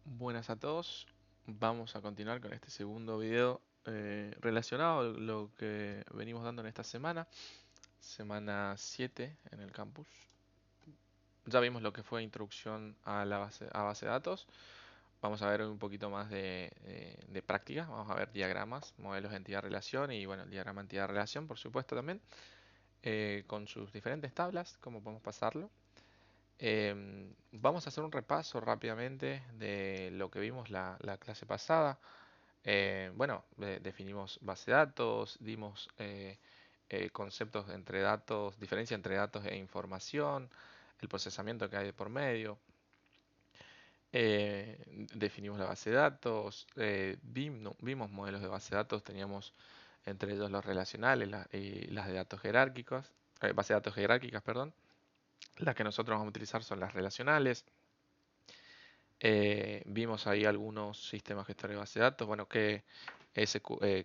Buenas a todos, vamos a continuar con este segundo video relacionado a lo que venimos dando en esta semana, semana 7 en el campus. Ya vimos lo que fue introducción a la base de datos, vamos a ver un poquito más de práctica, vamos a ver diagramas, modelos de entidad-relación y bueno, el diagrama entidad-relación por supuesto también, con sus diferentes tablas, cómo podemos pasarlo. Vamos a hacer un repaso rápidamente de lo que vimos la clase pasada. Bueno, definimos base de datos, dimos conceptos entre datos, diferencia entre datos e información, el procesamiento que hay de por medio, definimos la base de datos, vimos modelos de base de datos, teníamos entre ellos los relacionales y las de datos jerárquicos, base de datos jerárquicas, perdón. Las que nosotros vamos a utilizar son las relacionales. Vimos ahí algunos sistemas gestores de base de datos, bueno, que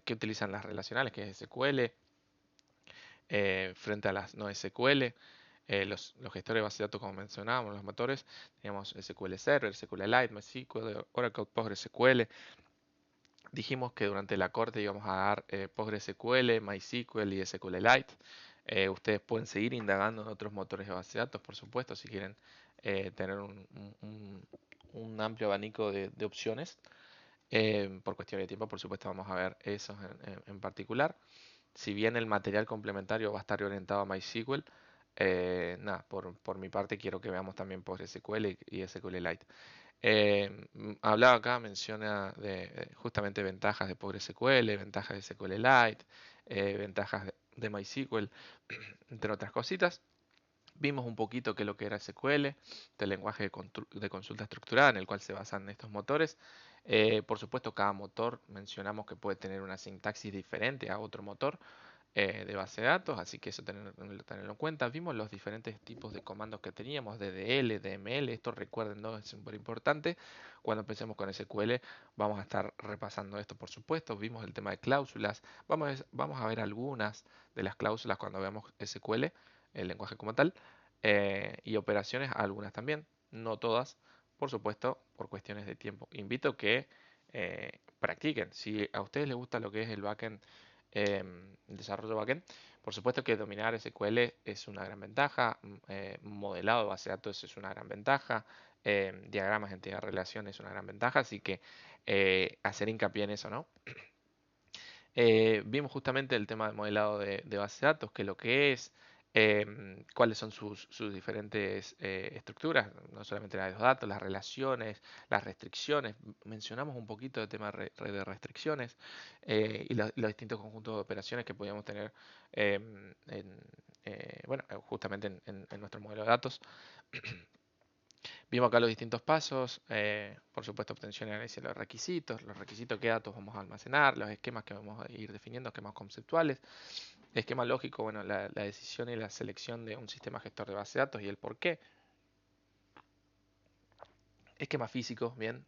utilizan las relacionales, que es SQL, frente a las no SQL. Los gestores de base de datos, como mencionábamos, los motores, teníamos SQL Server, SQLite, MySQL, Oracle, PostgreSQL. Dijimos que durante la corte íbamos a dar PostgreSQL, MySQL y SQLite. Ustedes pueden seguir indagando en otros motores de base de datos, por supuesto, si quieren tener un amplio abanico de opciones. Por cuestión de tiempo, por supuesto, vamos a ver esos en particular. Si bien el material complementario va a estar orientado a MySQL, nada, por mi parte quiero que veamos también PostgreSQL y SQLite. Hablaba acá, menciona justamente ventajas de PostgreSQL, ventajas de SQLite, ventajas de MySQL, entre otras cositas. Vimos un poquito qué es lo que era SQL, del lenguaje de consulta estructurada en el cual se basan estos motores. Por supuesto, cada motor mencionamos que puede tener una sintaxis diferente a otro motor de base de datos, así que eso tenerlo en cuenta. Vimos los diferentes tipos de comandos que teníamos, DDL, DML, esto recuerden, ¿no? Es súper importante. Cuando empecemos con SQL vamos a estar repasando esto, por supuesto. Vimos el tema de cláusulas, vamos a ver algunas de las cláusulas cuando veamos SQL, el lenguaje como tal, y operaciones, algunas también, no todas, por supuesto, por cuestiones de tiempo. Invito a que practiquen. Si a ustedes les gusta lo que es el backend, desarrollo backend, por supuesto que dominar SQL es una gran ventaja, modelado de base de datos es una gran ventaja, diagramas de entidad de relación es una gran ventaja, así que hacer hincapié en eso, ¿no? Vimos justamente el tema del modelado de base de datos, que lo que es, cuáles son sus diferentes estructuras, no solamente la de los datos, las relaciones, las restricciones. Mencionamos un poquito del tema de restricciones y los distintos conjuntos de operaciones que podíamos tener bueno, justamente en nuestro modelo de datos. Vimos acá los distintos pasos, por supuesto obtención y análisis de los requisitos, qué datos vamos a almacenar, los esquemas que vamos a ir definiendo, esquemas conceptuales, esquema lógico, bueno, la decisión y la selección de un sistema gestor de base de datos y el por qué. Esquema físico, bien,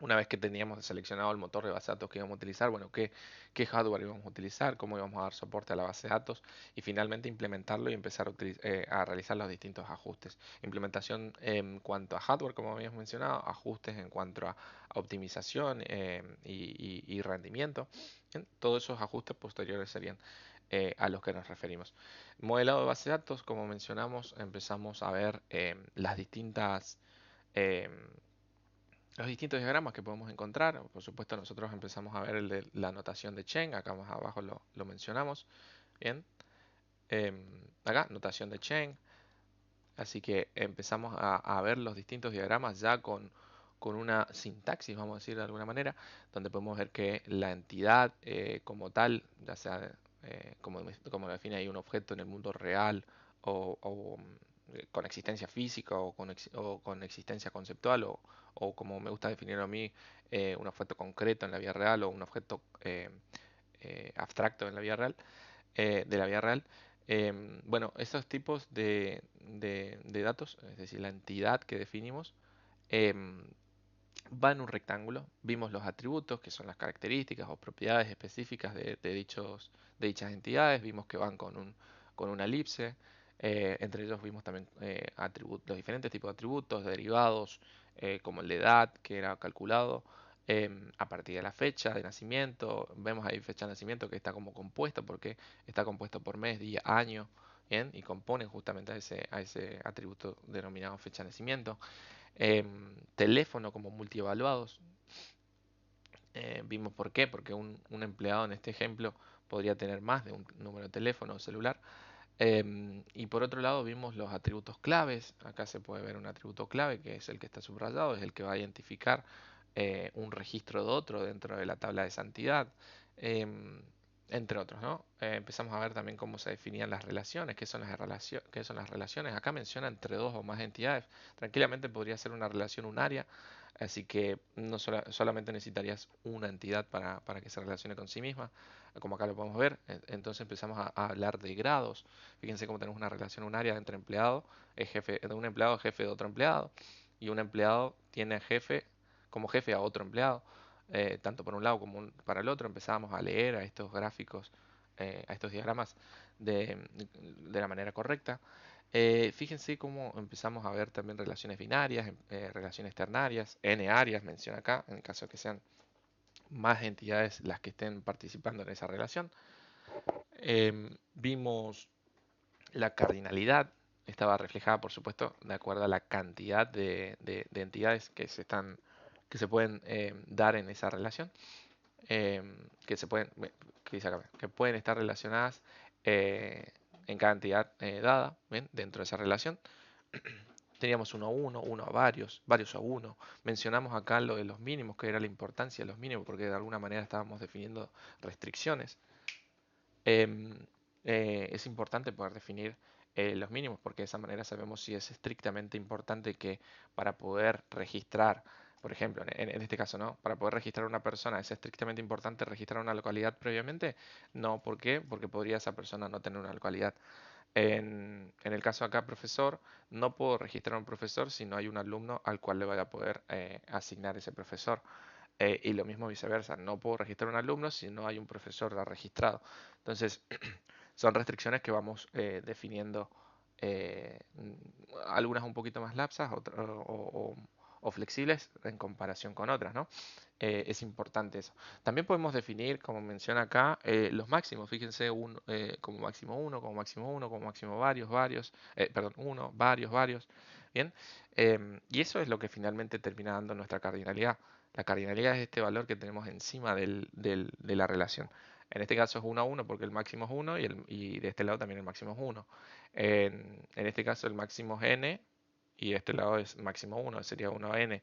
una vez que teníamos seleccionado el motor de base de datos que íbamos a utilizar, bueno, qué hardware íbamos a utilizar, cómo íbamos a dar soporte a la base de datos y finalmente implementarlo y empezar a realizar los distintos ajustes. Implementación en cuanto a hardware, como habíamos mencionado, ajustes en cuanto a optimización y rendimiento. Bien, todos esos ajustes posteriores serían a los que nos referimos. Modelado de base de datos, como mencionamos, empezamos a ver las distintas los distintos diagramas que podemos encontrar. Por supuesto, nosotros empezamos a ver el de la notación de Cheng, acá más abajo lo mencionamos. Bien, acá, notación de Cheng. Así que empezamos a ver los distintos diagramas ya con una sintaxis, vamos a decir de alguna manera, donde podemos ver que la entidad como tal, ya sea como lo define ahí un objeto en el mundo real o con existencia física o con existencia conceptual o como me gusta definirlo a mí, un objeto concreto en la vida real o un objeto abstracto en la vida real, de la vida real. Bueno, esos tipos de datos, es decir, la entidad que definimos, em, va en un rectángulo. Vimos los atributos, que son las características o propiedades específicas de dichas entidades. Vimos que van con una elipse. Entre ellos vimos también los diferentes tipos de atributos, derivados, como el de edad, que era calculado a partir de la fecha de nacimiento. Vemos ahí fecha de nacimiento que está como compuesto, porque está compuesto por mes, día, año, ¿bien? Y compone justamente a ese atributo denominado fecha de nacimiento. Teléfono como multievaluados. Vimos por qué, porque un empleado en este ejemplo podría tener más de un número de teléfono o celular. Y por otro lado vimos los atributos claves. Acá se puede ver un atributo clave que es el que está subrayado, es el que va a identificar un registro de otro dentro de la tabla de santidad, em, entre otros, ¿no? Empezamos a ver también cómo se definían las relaciones, qué son las relaciones. Acá menciona entre dos o más entidades. Tranquilamente podría ser una relación unaria, así que no solamente necesitarías una entidad para que se relacione con sí misma, como acá lo podemos ver. Entonces empezamos a hablar de grados. Fíjense cómo tenemos una relación unaria entre empleado, es jefe de un empleado, jefe de otro empleado, y un empleado tiene jefe como jefe a otro empleado, tanto por un lado como para el otro. Empezamos a leer a estos gráficos, a estos diagramas de la manera correcta. Fíjense cómo empezamos a ver también relaciones binarias, relaciones ternarias, n-arias menciona acá, en el caso de que sean más entidades las que estén participando en esa relación. Vimos la cardinalidad, estaba reflejada, por supuesto, de acuerdo a la cantidad de entidades que se pueden dar en esa relación, que se pueden, que dice acá, que pueden estar relacionadas en cada entidad dada, ¿bien? Dentro de esa relación. Teníamos uno a uno, uno a varios, varios a uno. Mencionamos acá lo de los mínimos, que era la importancia de los mínimos, porque de alguna manera estábamos definiendo restricciones. Em, es importante poder definir los mínimos, porque de esa manera sabemos si es estrictamente importante que para poder registrar, por ejemplo, en este caso, ¿no? Para poder registrar a una persona, ¿es estrictamente importante registrar una localidad previamente? No, ¿por qué? Porque podría esa persona no tener una localidad. En el caso acá, profesor, no puedo registrar a un profesor si no hay un alumno al cual le vaya a poder asignar ese profesor. Y lo mismo viceversa, no puedo registrar un alumno si no hay un profesor registrado. Entonces, son restricciones que vamos definiendo, algunas un poquito más lapsas o flexibles en comparación con otras, ¿no? Es importante eso. También podemos definir, como menciona acá, los máximos. Fíjense, como máximo uno, como máximo uno, como máximo varios, varios, perdón, uno, varios, varios. Bien, y eso es lo que finalmente termina dando nuestra cardinalidad. La cardinalidad es este valor que tenemos encima de la relación. En este caso es 1 a 1 porque el máximo es 1 y de este lado también el máximo es 1. En este caso el máximo es n y de este lado es máximo 1, sería 1 a n.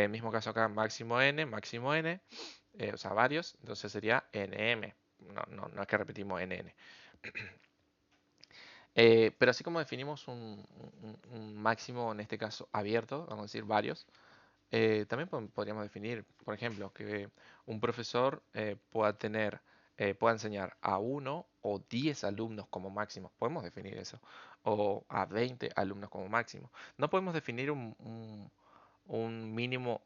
Mismo caso acá, máximo n, o sea, varios, entonces sería nm. No es que repetimos nn. Pero así como definimos un máximo, en este caso abierto, vamos a decir varios, también podríamos definir, por ejemplo, que un profesor pueda enseñar a uno o 10 alumnos como máximo. Podemos definir eso. O a 20 alumnos como máximo. No podemos definir un mínimo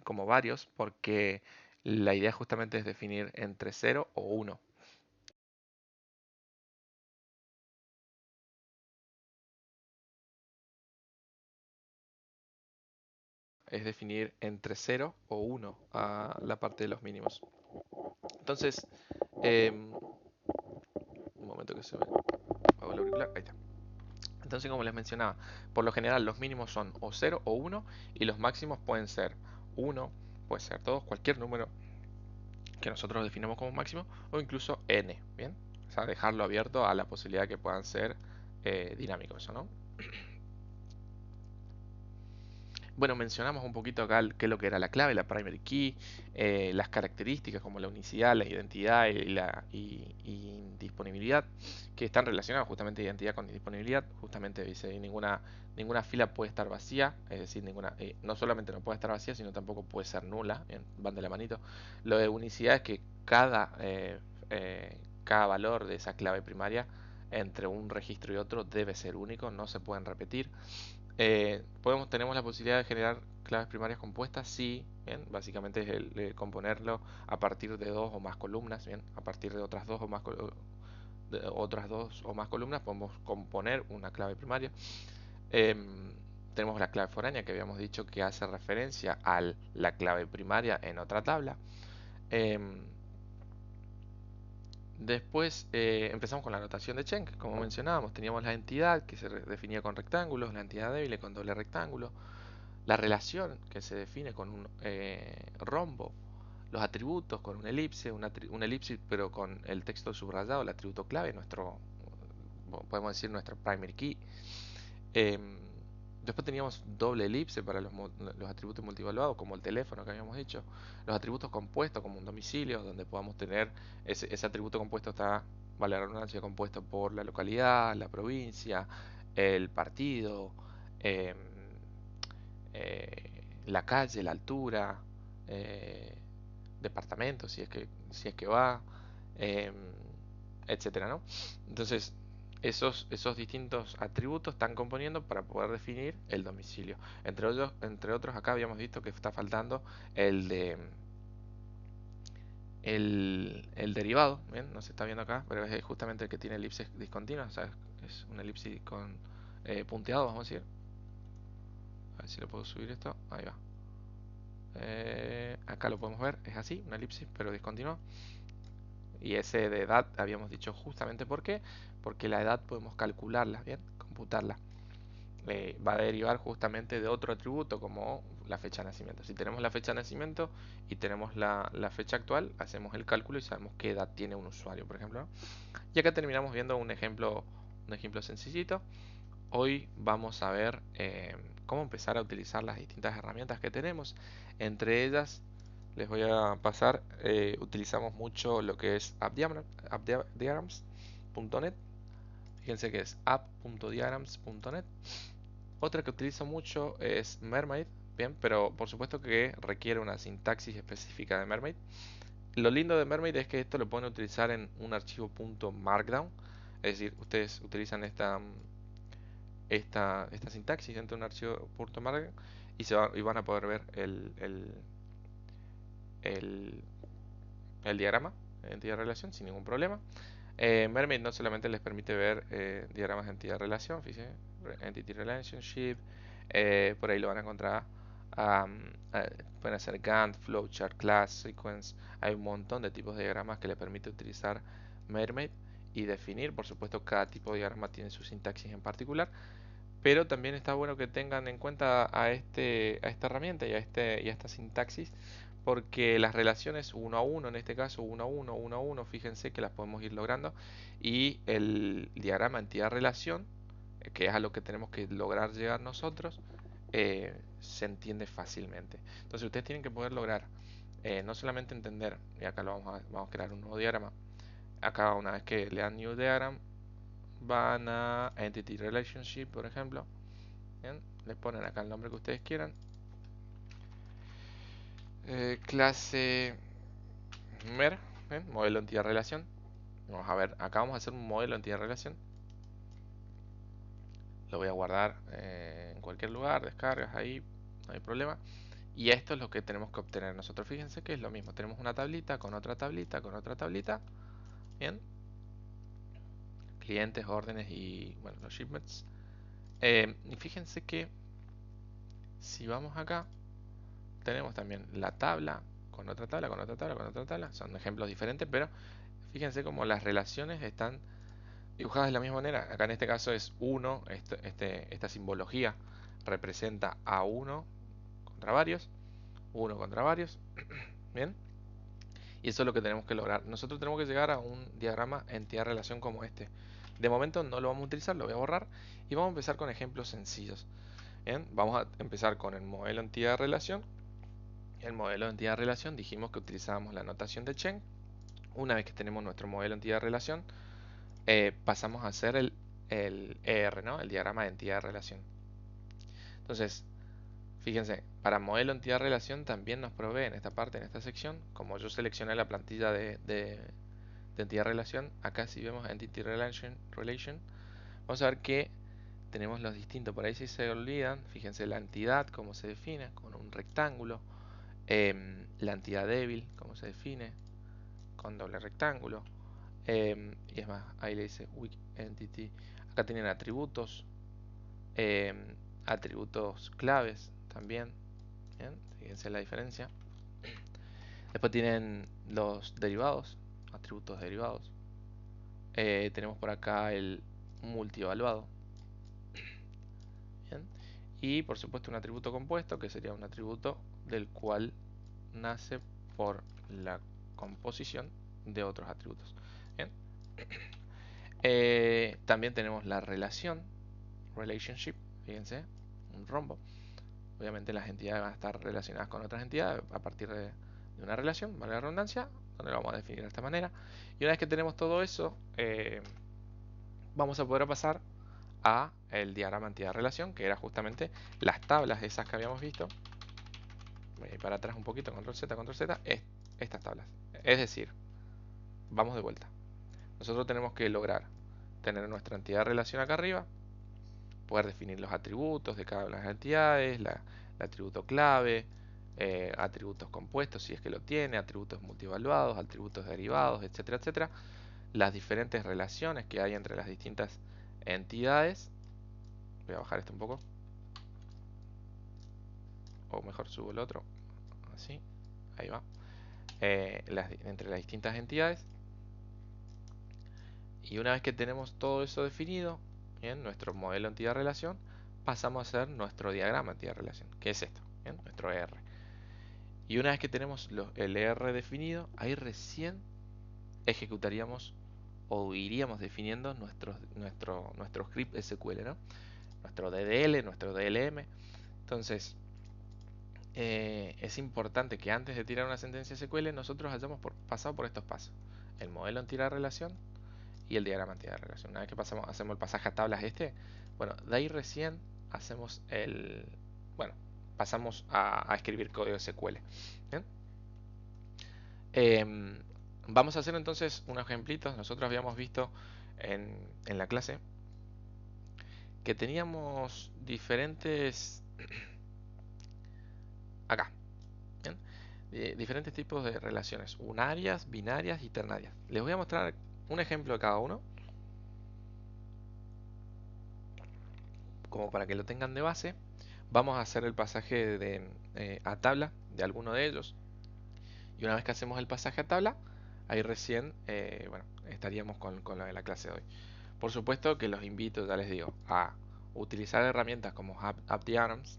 como varios porque la idea justamente es definir entre 0 o 1. Es definir entre 0 o 1 a la parte de los mínimos. Entonces, un momento que se me apagó el auricular. Ahí está. Entonces, como les mencionaba, por lo general los mínimos son o 0 o 1 y los máximos pueden ser 1, puede ser 2, cualquier número que nosotros definamos como máximo o incluso n, ¿bien? O sea, dejarlo abierto a la posibilidad que puedan ser dinámicos, ¿no? Bueno, mencionamos un poquito acá qué es lo que era la clave, la primary key, las características como la unicidad, la identidad y disponibilidad, que están relacionadas justamente identidad con disponibilidad. Justamente dice, ninguna fila puede estar vacía, es decir, no solamente no puede estar vacía, sino tampoco puede ser nula, bien, van de la manito. Lo de unicidad es que cada valor de esa clave primaria entre un registro y otro debe ser único, no se pueden repetir. Tenemos la posibilidad de generar claves primarias compuestas, sí, bien, básicamente es componerlo a partir de dos o más columnas, bien, a partir de otras dos o más columnas podemos componer una clave primaria. Em, tenemos la clave foránea que habíamos dicho que hace referencia a la clave primaria en otra tabla. Em, Después empezamos con la notación de Cheng, como mencionábamos, teníamos la entidad que se definía con rectángulos, la entidad débil con doble rectángulo, la relación que se define con un rombo, los atributos con una elipse, una elipsis pero con el texto subrayado, el atributo clave, podemos decir nuestro primary key. Em, Después teníamos doble elipse para los atributos multivaluados, como el teléfono que habíamos dicho. Los atributos compuestos, como un domicilio, donde podamos tener ese atributo compuesto está, vale la redundancia, compuesto por la localidad, la provincia, el partido, em, la calle, la altura, eh, departamento, si es que va, em, etcétera, ¿no? Entonces, esos distintos atributos están componiendo para poder definir el domicilio. Entre otros, acá habíamos visto que está faltando el de el derivado, ¿bien? No se está viendo acá, pero es justamente el que tiene elipses discontinuas, o sea, es una elipsis con punteado, vamos a decir. A ver si lo puedo subir esto, ahí va. Acá lo podemos ver, es así, una elipsis, pero discontinua. Y ese de edad habíamos dicho justamente por qué, porque la edad podemos calcularla, bien, computarla. Va a derivar justamente de otro atributo como la fecha de nacimiento. Si tenemos la fecha de nacimiento y tenemos la fecha actual, hacemos el cálculo y sabemos qué edad tiene un usuario, por ejemplo, ¿no? Y acá terminamos viendo un ejemplo sencillito. Hoy vamos a ver cómo empezar a utilizar las distintas herramientas que tenemos. Entre ellas, les voy a pasar, utilizamos mucho lo que es appdiagrams.net. Fíjense que es app.diagrams.net. Otra que utilizo mucho es Mermaid, bien, pero por supuesto que requiere una sintaxis específica de Mermaid. Lo lindo de Mermaid es que esto lo pueden utilizar en un archivo .markdown, es decir, ustedes utilizan esta sintaxis dentro de un archivo .markdown y van a poder ver el, el diagrama de entidad-relación sin ningún problema. Mermaid no solamente les permite ver diagramas de entidad-relación, fíjense, Entity Relationship, por ahí lo van a encontrar. Pueden hacer Gantt, Flowchart, Class, Sequence. Hay un montón de tipos de diagramas que le permite utilizar Mermaid y definir. Por supuesto, cada tipo de diagrama tiene su sintaxis en particular, pero también está bueno que tengan en cuenta a esta herramienta y a esta sintaxis, porque las relaciones uno a uno, en este caso uno a uno, uno a uno, fíjense que las podemos ir logrando, y el diagrama entidad-relación, que es a lo que tenemos que lograr llegar nosotros, se entiende fácilmente. Entonces ustedes tienen que poder lograr no solamente entender, y acá vamos a crear un nuevo diagrama. Acá, una vez que le dan New Diagram, van a Entity Relationship, por ejemplo. Bien, le ponen acá el nombre que ustedes quieran. Clase MER, ¿bien? Modelo entidad relación. Vamos a ver, acá vamos a hacer un modelo entidad relación. Lo voy a guardar en cualquier lugar, descargas ahí, no hay problema. Y esto es lo que tenemos que obtener nosotros. Fíjense que es lo mismo. Tenemos una tablita con otra tablita con otra tablita. Bien. Clientes, órdenes y bueno, los shipments. Y fíjense que si vamos acá, tenemos también la tabla con otra tabla, con otra tabla, con otra tabla. Son ejemplos diferentes, pero fíjense cómo las relaciones están dibujadas de la misma manera. Acá en este caso es 1, esta simbología representa a 1 contra varios, 1 contra varios. Bien, y eso es lo que tenemos que lograr. Nosotros tenemos que llegar a un diagrama entidad-relación como este. De momento no lo vamos a utilizar, lo voy a borrar y vamos a empezar con ejemplos sencillos. Bien, vamos a empezar con el modelo entidad-relación. El modelo de entidad-relación dijimos que utilizábamos la notación de Cheng. Una vez que tenemos nuestro modelo entidad-relación, pasamos a hacer el ER, ¿no? El diagrama de entidad-relación. Entonces, fíjense, para modelo entidad-relación también nos provee en esta parte, en esta sección, como yo seleccioné la plantilla de entidad-relación, acá si vemos Entity Relation, vamos a ver que tenemos los distintos, por ahí si se olvidan, fíjense la entidad, cómo se define, con un rectángulo, la entidad débil, cómo se define, con doble rectángulo, y es más, ahí le dice weak entity, acá tienen atributos, atributos claves también. Bien, fíjense la diferencia. Después tienen los derivados, atributos derivados. Tenemos por acá el multievaluado. Bien. Y por supuesto un atributo compuesto, que sería un atributo del cual nace por la composición de otros atributos. Bien. También tenemos la relación, relationship, fíjense, un rombo. Obviamente las entidades van a estar relacionadas con otras entidades a partir de una relación, vale la redundancia, donde lo vamos a definir de esta manera. Y una vez que tenemos todo eso, vamos a poder pasar a el diagrama entidad-relación, que era justamente las tablas esas que habíamos visto. Voy a ir para atrás un poquito, control Z, estas tablas. Es decir, vamos de vuelta. Nosotros tenemos que lograr tener nuestra entidad-relación acá arriba, poder definir los atributos de cada una de las entidades, el atributo clave, atributos compuestos si es que lo tiene, atributos multievaluados, atributos derivados, etcétera, etcétera. Las diferentes relaciones que hay entre las distintas entidades. Voy a bajar esto un poco. O mejor subo el otro. Así. Ahí va. Entre las distintas entidades. Y una vez que tenemos todo eso definido, bien, nuestro modelo entidad-relación, pasamos a hacer nuestro diagrama entidad-relación, que es esto, bien, nuestro ER. Y una vez que tenemos el ER definido, ahí recién ejecutaríamos o iríamos definiendo nuestro script SQL, ¿no? Nuestro DDL, nuestro DLM. Entonces, es importante que antes de tirar una sentencia SQL nosotros hayamos pasado por estos pasos. El modelo entidad-relación y el diagrama entidad-relación. Una vez que hacemos el pasaje a tablas bueno, de ahí recién hacemos pasamos a escribir código SQL. ¿Bien? Vamos a hacer entonces unos ejemplitos. Nosotros habíamos visto en la clase que teníamos diferentes acá, ¿bien? Diferentes tipos de relaciones, unarias, binarias y ternarias. Les voy a mostrar un ejemplo de cada uno, como para que lo tengan de base. Vamos a hacer el pasaje a tabla de alguno de ellos. Y una vez que hacemos el pasaje a tabla, ahí recién estaríamos con lo de la clase de hoy. Por supuesto que los invito, ya les digo, a utilizar herramientas como AppDiagrams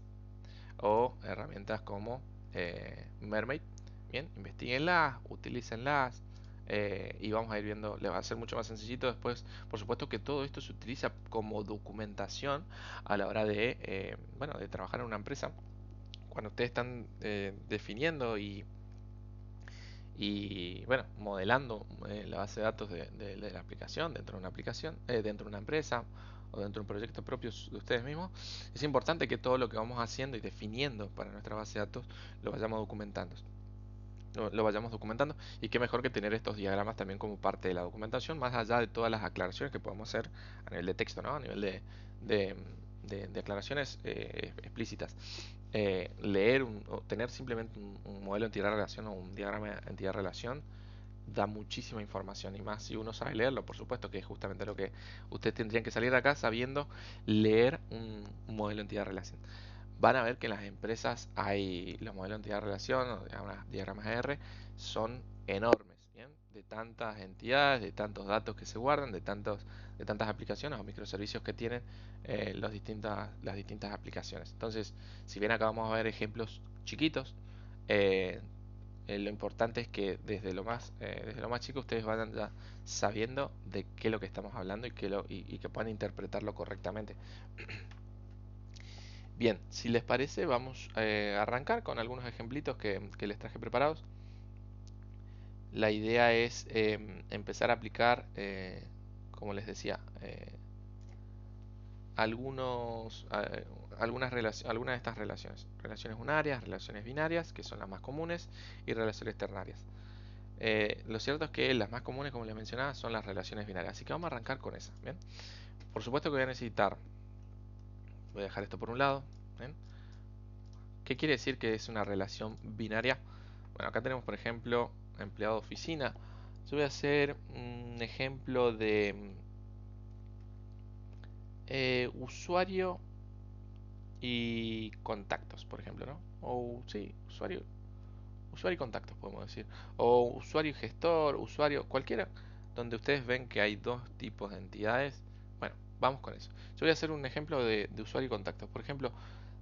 o herramientas como Mermaid. Bien, investiguenlas, utilícenlas y vamos a ir viendo, les va a ser mucho más sencillito después. Por supuesto que todo esto se utiliza como documentación a la hora de trabajar en una empresa. Cuando ustedes están definiendo y modelando la base de datos de la aplicación, dentro de una aplicación, dentro de una empresa o dentro de un proyecto propio de ustedes mismos, es importante que todo lo que vamos haciendo y definiendo para nuestra base de datos lo vayamos documentando. Lo vayamos documentando, y qué mejor que tener estos diagramas también como parte de la documentación, más allá de todas las aclaraciones que podemos hacer a nivel de texto, ¿no? A nivel de aclaraciones explícitas. Leer o tener simplemente un modelo entidad-relación o un diagrama entidad-relación da muchísima información, y más si uno sabe leerlo. Por supuesto que es justamente lo que ustedes tendrían que salir de acá sabiendo leer un modelo entidad-relación. Van a ver que en las empresas hay los modelos de entidad-relación o diagramas R son enormes, ¿bien? De tantas entidades, de tantos datos que se guardan, de tantas aplicaciones o microservicios que tienen las distintas aplicaciones. Entonces, si bien acá vamos a ver ejemplos chiquitos, eh, lo importante es que desde lo más chico ustedes vayan ya sabiendo de qué es lo que estamos hablando y que puedan interpretarlo correctamente. Bien, si les parece, vamos a arrancar con algunos ejemplitos que les traje preparados. La idea es empezar a aplicar, como les decía, algunas de estas relaciones. Relaciones unarias, relaciones binarias, que son las más comunes, y relaciones ternarias. Lo cierto es que las más comunes, como les mencionaba, son las relaciones binarias. Así que vamos a arrancar con esas. ¿Bien? Por supuesto que voy a necesitar, voy a dejar esto por un lado. ¿Bien? ¿Qué quiere decir que es una relación binaria? Bueno, acá tenemos, por ejemplo, empleado de oficina. Yo voy a hacer un ejemplo de usuario y contactos, por ejemplo, ¿no? O sí, usuario y contactos podemos decir. O usuario y gestor, usuario, cualquiera, donde ustedes ven que hay dos tipos de entidades. Bueno, vamos con eso. Yo voy a hacer un ejemplo de usuario y contactos. Por ejemplo,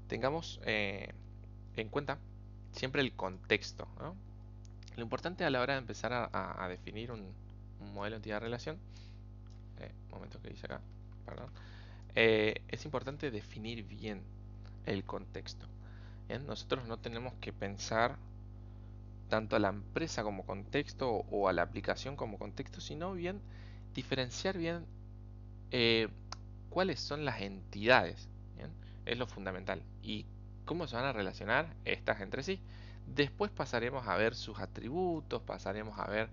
tengamos en cuenta siempre el contexto, ¿no? Lo importante a la hora de empezar a definir un modelo de entidad-relación, momento que dice acá, perdón, es importante definir bien el contexto. ¿Bien? Nosotros no tenemos que pensar tanto a la empresa como contexto o a la aplicación como contexto, sino bien diferenciar bien eh, cuáles son las entidades. ¿Bien? Es lo fundamental. Y cómo se van a relacionar estas entre sí. Después pasaremos a ver sus atributos, pasaremos a ver,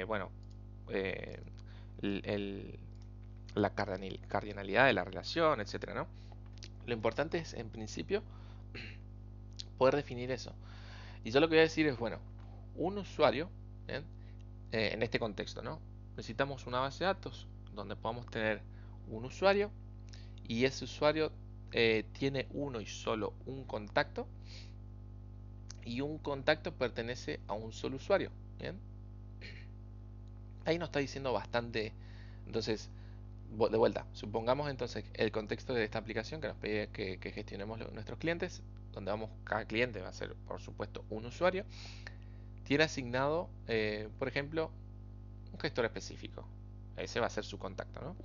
bueno, eh, el- el- la cardinalidad de la relación, etcétera, ¿no? Lo importante es, en principio, poder definir eso. Y yo lo que voy a decir es, bueno, un usuario, ¿bien? En este contexto, ¿no? Necesitamos una base de datos donde podamos tener un usuario y ese usuario tiene uno y solo un contacto y un contacto pertenece a un solo usuario. ¿Bien? Ahí nos está diciendo bastante. Entonces, de vuelta, supongamos entonces el contexto de esta aplicación que nos pide que gestionemos nuestros clientes, donde vamos, cada cliente va a ser, por supuesto, un usuario, tiene asignado, por ejemplo, un gestor específico. Ese va a ser su contacto, ¿no?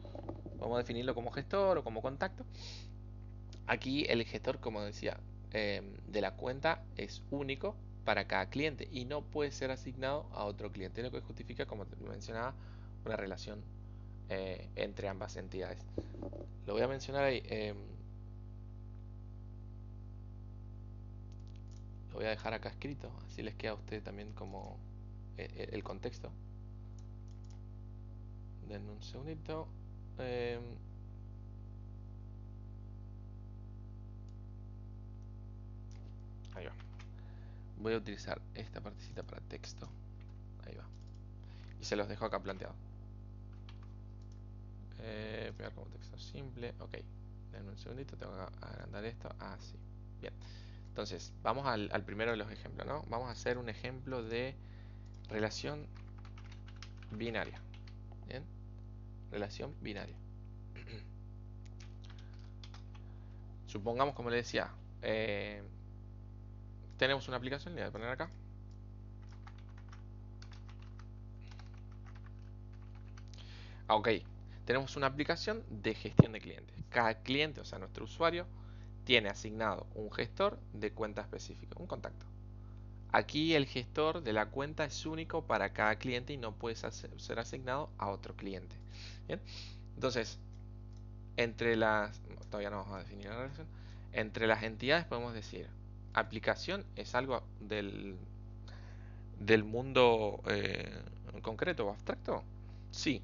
Vamos a definirlo como gestor o como contacto. Aquí el gestor, como decía, de la cuenta es único para cada cliente y no puede ser asignado a otro cliente, lo que justifica, como te mencionaba, una relación entre ambas entidades. Lo voy a mencionar ahí. Lo voy a dejar acá escrito, así les queda a ustedes también como el contexto. Denme un segundito. Eh, Ahí va. Voy a utilizar esta partecita para texto. Ahí va. Y se los dejo acá planteado. Pegar como texto simple. Ok. Denme un segundito. Tengo que agrandar esto. Ah, sí. Bien. Entonces, vamos al primero de los ejemplos, ¿no? Vamos a hacer un ejemplo de relación binaria. Bien. Relación binaria. Supongamos, como le decía, eh, tenemos una aplicación. Le voy a poner acá. Ok, tenemos una aplicación de gestión de clientes. Cada cliente, o sea, nuestro usuario, tiene asignado un gestor de cuenta específica, un contacto. Aquí el gestor de la cuenta es único para cada cliente y no puede ser asignado a otro cliente. Bien, entonces, todavía no vamos a definir la relación. Entre las entidades podemos decir, aplicación es algo del mundo concreto o abstracto. Sí,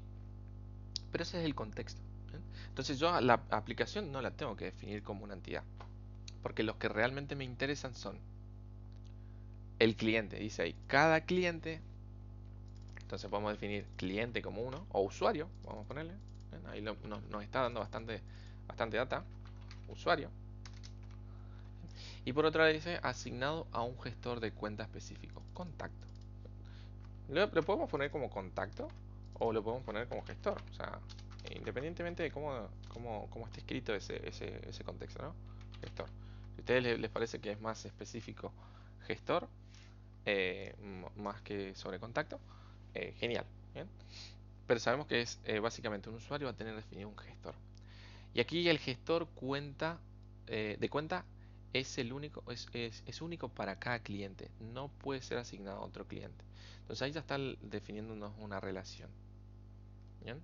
pero ese es el contexto. ¿Bien? Entonces yo a la aplicación no la tengo que definir como una entidad, porque los que realmente me interesan son el cliente. Dice ahí, cada cliente, entonces podemos definir cliente como uno, o usuario, vamos a ponerle. ¿Bien? Ahí nos está dando bastante data, usuario. Y por otra vez dice, asignado a un gestor de cuenta específico, contacto. ¿Le podemos poner como contacto o lo podemos poner como gestor? O sea, independientemente de cómo esté escrito ese contexto, ¿no? Gestor. Si a ustedes les parece que es más específico gestor, más que sobre contacto, genial. ¿Bien? Pero sabemos que es básicamente un usuario va a tener definido un gestor. Y aquí el gestor de cuenta es el único, es único para cada cliente. No puede ser asignado a otro cliente. Entonces ahí ya está definiéndonos una relación. ¿Bien?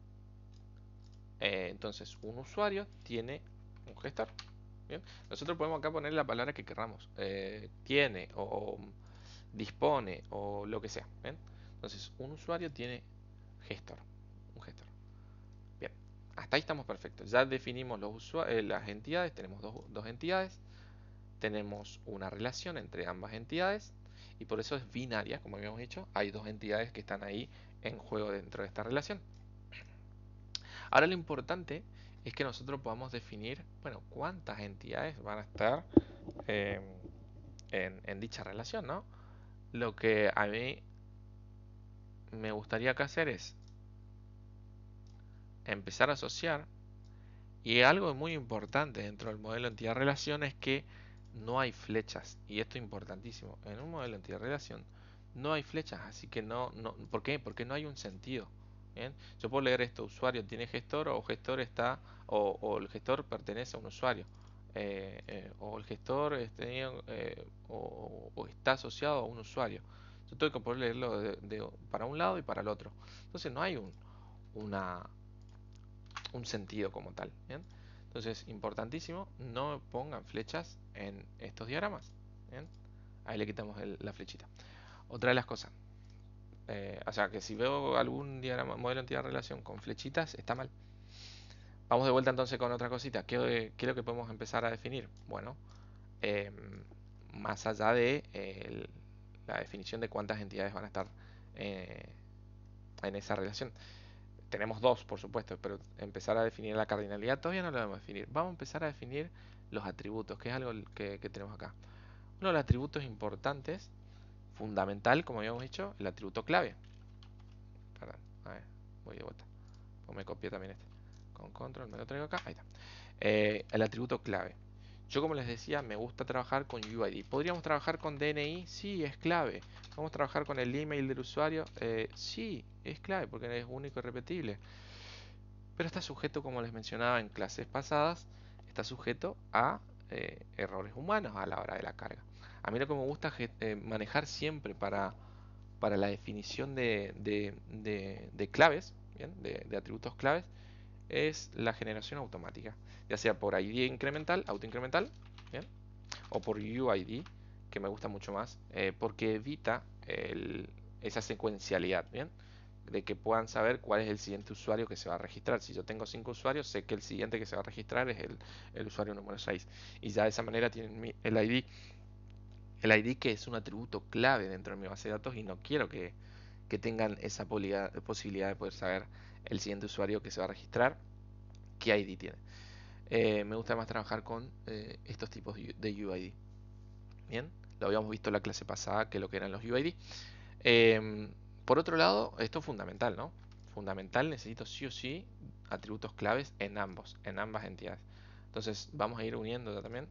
Entonces un usuario tiene un gestor. ¿Bien? Nosotros podemos acá poner la palabra que queramos. Tiene o dispone o lo que sea. ¿Bien? Entonces un usuario tiene gestor. Un gestor. Bien, hasta ahí estamos perfectos. Ya definimos las entidades, tenemos dos entidades, tenemos una relación entre ambas entidades y por eso es binaria, como habíamos dicho. Hay dos entidades que están ahí en juego dentro de esta relación. Ahora lo importante es que nosotros podamos definir, bueno, cuántas entidades van a estar eh, en dicha relación, ¿no? Lo que a mí me gustaría acá hacer es empezar a asociar, y algo muy importante dentro del modelo entidad-relación es que no hay flechas, y esto es importantísimo. En un modelo entidad-relación no hay flechas, así que ¿por qué? Porque no hay un sentido. ¿Bien? Yo puedo leer esto: usuario tiene gestor, o gestor está, o el gestor pertenece a un usuario, o el gestor o está asociado a un usuario. Yo tengo que poder leerlo para un lado y para el otro. Entonces no hay una, un sentido como tal. ¿Bien? Entonces, importantísimo, no pongan flechas en estos diagramas. ¿Bien? Ahí le quitamos la flechita. Otra de las cosas, o sea que si veo algún diagrama, modelo entidad relación con flechitas, está mal. Vamos de vuelta entonces con otra cosita. ¿Qué es lo que podemos empezar a definir? Bueno, eh, más allá de la definición de cuántas entidades van a estar eh, en esa relación. Tenemos dos, por supuesto, pero empezar a definir la cardinalidad todavía no lo vamos a definir. Vamos a empezar a definir los atributos, que es algo que tenemos acá. Uno de los atributos importantes, fundamental, como habíamos dicho, el atributo clave. Perdón, a ver, voy de vuelta. Pues me copié también este. Con control me lo traigo acá. Ahí está. El atributo clave. Yo, como les decía, me gusta trabajar con UID. ¿Podríamos trabajar con DNI? Sí, es clave. ¿Vamos a trabajar con el email del usuario? Sí, es clave porque es único y repetible. Pero está sujeto, como les mencionaba en clases pasadas, está sujeto a errores humanos a la hora de la carga. A mí lo que me gusta manejar siempre para la definición de claves, ¿bien? De atributos claves, es la generación automática, ya sea por ID incremental, autoincremental, ¿bien? O por UID, que me gusta mucho más, porque evita esa secuencialidad, ¿bien? De que puedan saber cuál es el siguiente usuario que se va a registrar. Si yo tengo 5 usuarios, sé que el siguiente que se va a registrar es el usuario número 6. Y ya de esa manera tienen el ID que es un atributo clave dentro de mi base de datos, y no quiero que tengan esa posibilidad de poder saber el siguiente usuario que se va a registrar, qué ID tiene. Me gusta más trabajar con estos tipos de UID. Bien, lo habíamos visto en la clase pasada que lo que eran los UID. Em, por otro lado, esto es fundamental, ¿no? Fundamental, necesito sí o sí atributos claves en ambas entidades. Entonces vamos a ir uniendo también.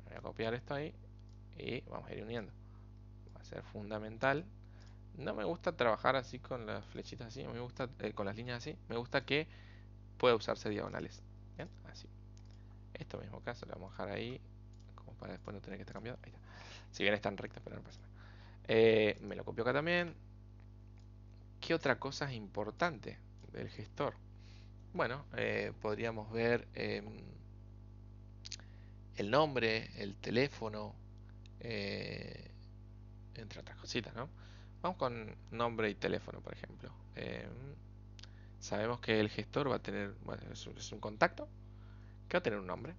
Voy a copiar esto ahí y vamos a ir uniendo. Va a ser fundamental. No me gusta trabajar así con las flechitas así, me gusta con las líneas así. Me gusta que pueda usarse diagonales. ¿Bien? Así. Esto mismo caso lo vamos a dejar ahí, como para después no tener que estar cambiado. Ahí está. Si bien están rectas, pero no pasa nada. Me lo copio acá también. ¿Qué otra cosa es importante del gestor? Bueno, podríamos ver el nombre, el teléfono, eh, entre otras cositas, ¿no? Vamos con nombre y teléfono, por ejemplo. Sabemos que el gestor va a tener, bueno, es un contacto que va a tener un nombre.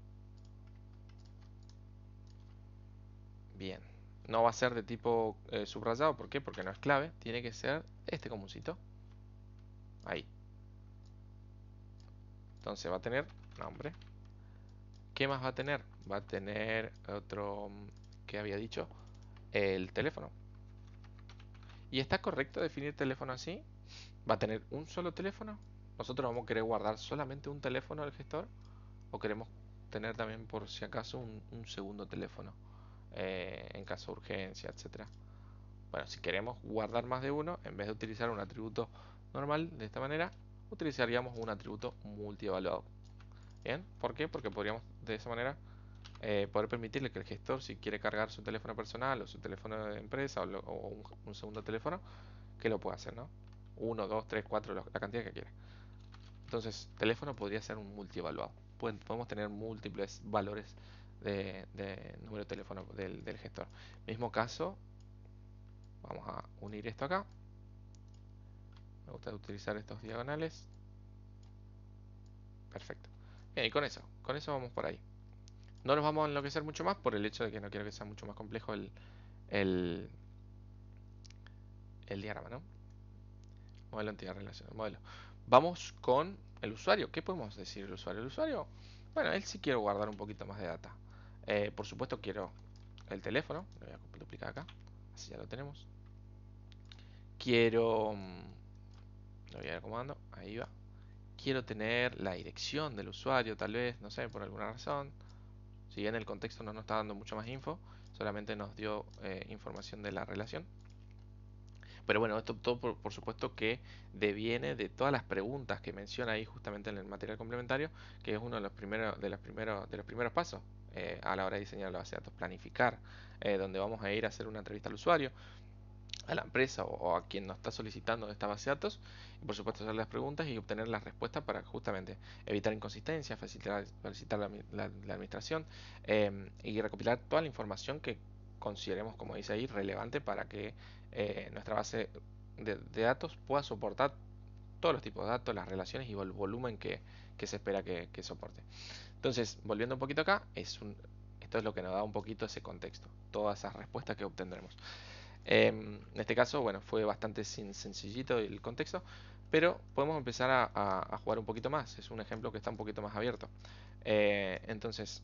Bien. No va a ser de tipo subrayado, ¿por qué? Porque no es clave. Tiene que ser este comuncito. Ahí. Entonces va a tener nombre. ¿Qué más va a tener? Va a tener otro que había dicho, el teléfono. ¿Y está correcto definir teléfono así? ¿Va a tener un solo teléfono? ¿Nosotros vamos a querer guardar solamente un teléfono del gestor? ¿O queremos tener también por si acaso un segundo teléfono en caso de urgencia, etcétera? Bueno, si queremos guardar más de uno, en vez de utilizar un atributo normal de esta manera, utilizaríamos un atributo multievaluado. ¿Bien? ¿Por qué? Porque podríamos de esa manera poder permitirle que el gestor, si quiere cargar su teléfono personal o su teléfono de empresa o un segundo teléfono, que lo pueda hacer, ¿no? Uno, dos, tres, cuatro, la cantidad que quiera. Entonces, teléfono podría ser un multievaluado. Podemos tener múltiples valores de número de teléfono del gestor. Mismo caso, vamos a unir esto acá. Me gusta utilizar estos diagonales. Perfecto. Bien, y con eso vamos por ahí. No nos vamos a enloquecer mucho más por el hecho de que no quiero que sea mucho más complejo el, el diagrama, ¿no? Modelo entidad relación. Modelo. Vamos con el usuario, ¿qué podemos decir el usuario? El usuario, bueno, él sí quiere guardar un poquito más de data. Por supuesto quiero el teléfono, lo voy a duplicar acá, así ya lo tenemos. Quiero, lo voy a ir acomodando, ahí va. Quiero tener la dirección del usuario, tal vez, no sé, por alguna razón. Si bien el contexto no nos está dando mucho más info, solamente nos dio información de la relación. Pero bueno, esto todo por supuesto que deviene de todas las preguntas que menciona ahí justamente en el material complementario, que es uno de los primeros pasos a la hora de diseñar la base de datos, planificar, donde vamos a ir a hacer una entrevista al usuario, a la empresa o a quien nos está solicitando esta base de datos, y por supuesto hacer las preguntas y obtener las respuestas para justamente evitar inconsistencias, facilitar la administración, y recopilar toda la información que consideremos, como dice ahí, relevante para que nuestra base de datos pueda soportar todos los tipos de datos, las relaciones y el volumen que se espera que soporte. Entonces, volviendo un poquito acá, esto es lo que nos da un poquito ese contexto, todas esas respuestas que obtendremos. En este caso, bueno, fue bastante sencillito el contexto, pero podemos empezar a jugar un poquito más. Es un ejemplo que está un poquito más abierto. Entonces,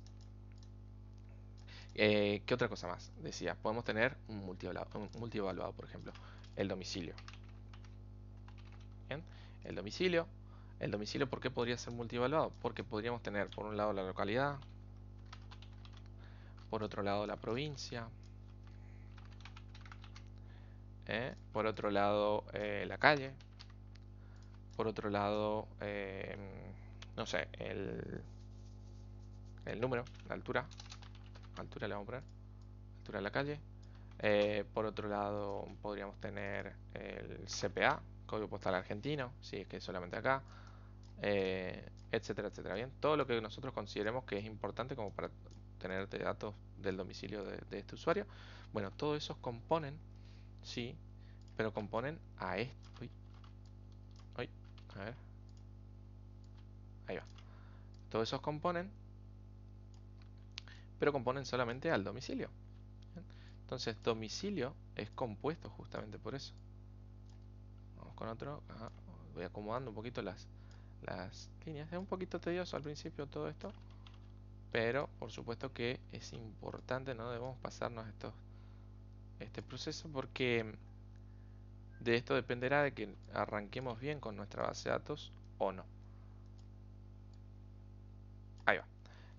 ¿qué otra cosa más? Decía, podemos tener un multievaluado, por ejemplo, el domicilio. ¿Bien? El domicilio. El domicilio, ¿por qué podría ser multievaluado? Porque podríamos tener por un lado la localidad, por otro lado la provincia, por otro lado la calle, por otro lado, no sé, el número, altura le vamos a poner, altura de la calle. Por otro lado, podríamos tener el CPA, código postal argentino, si es que es solamente acá, etcétera, etcétera. Bien, todo lo que nosotros consideremos que es importante como para tener datos del domicilio de este usuario. Bueno, todos esos componen, sí, pero componen a esto. Uy, a ver, ahí va. Todos esos componen, pero componen solamente al domicilio. Entonces, domicilio es compuesto justamente por eso. Vamos con otro. Ajá. Voy acomodando un poquito las líneas. Es un poquito tedioso al principio todo esto, pero por supuesto que es importante, no debemos pasarnos este proceso porque de esto dependerá de que arranquemos bien con nuestra base de datos o no. Ahí va.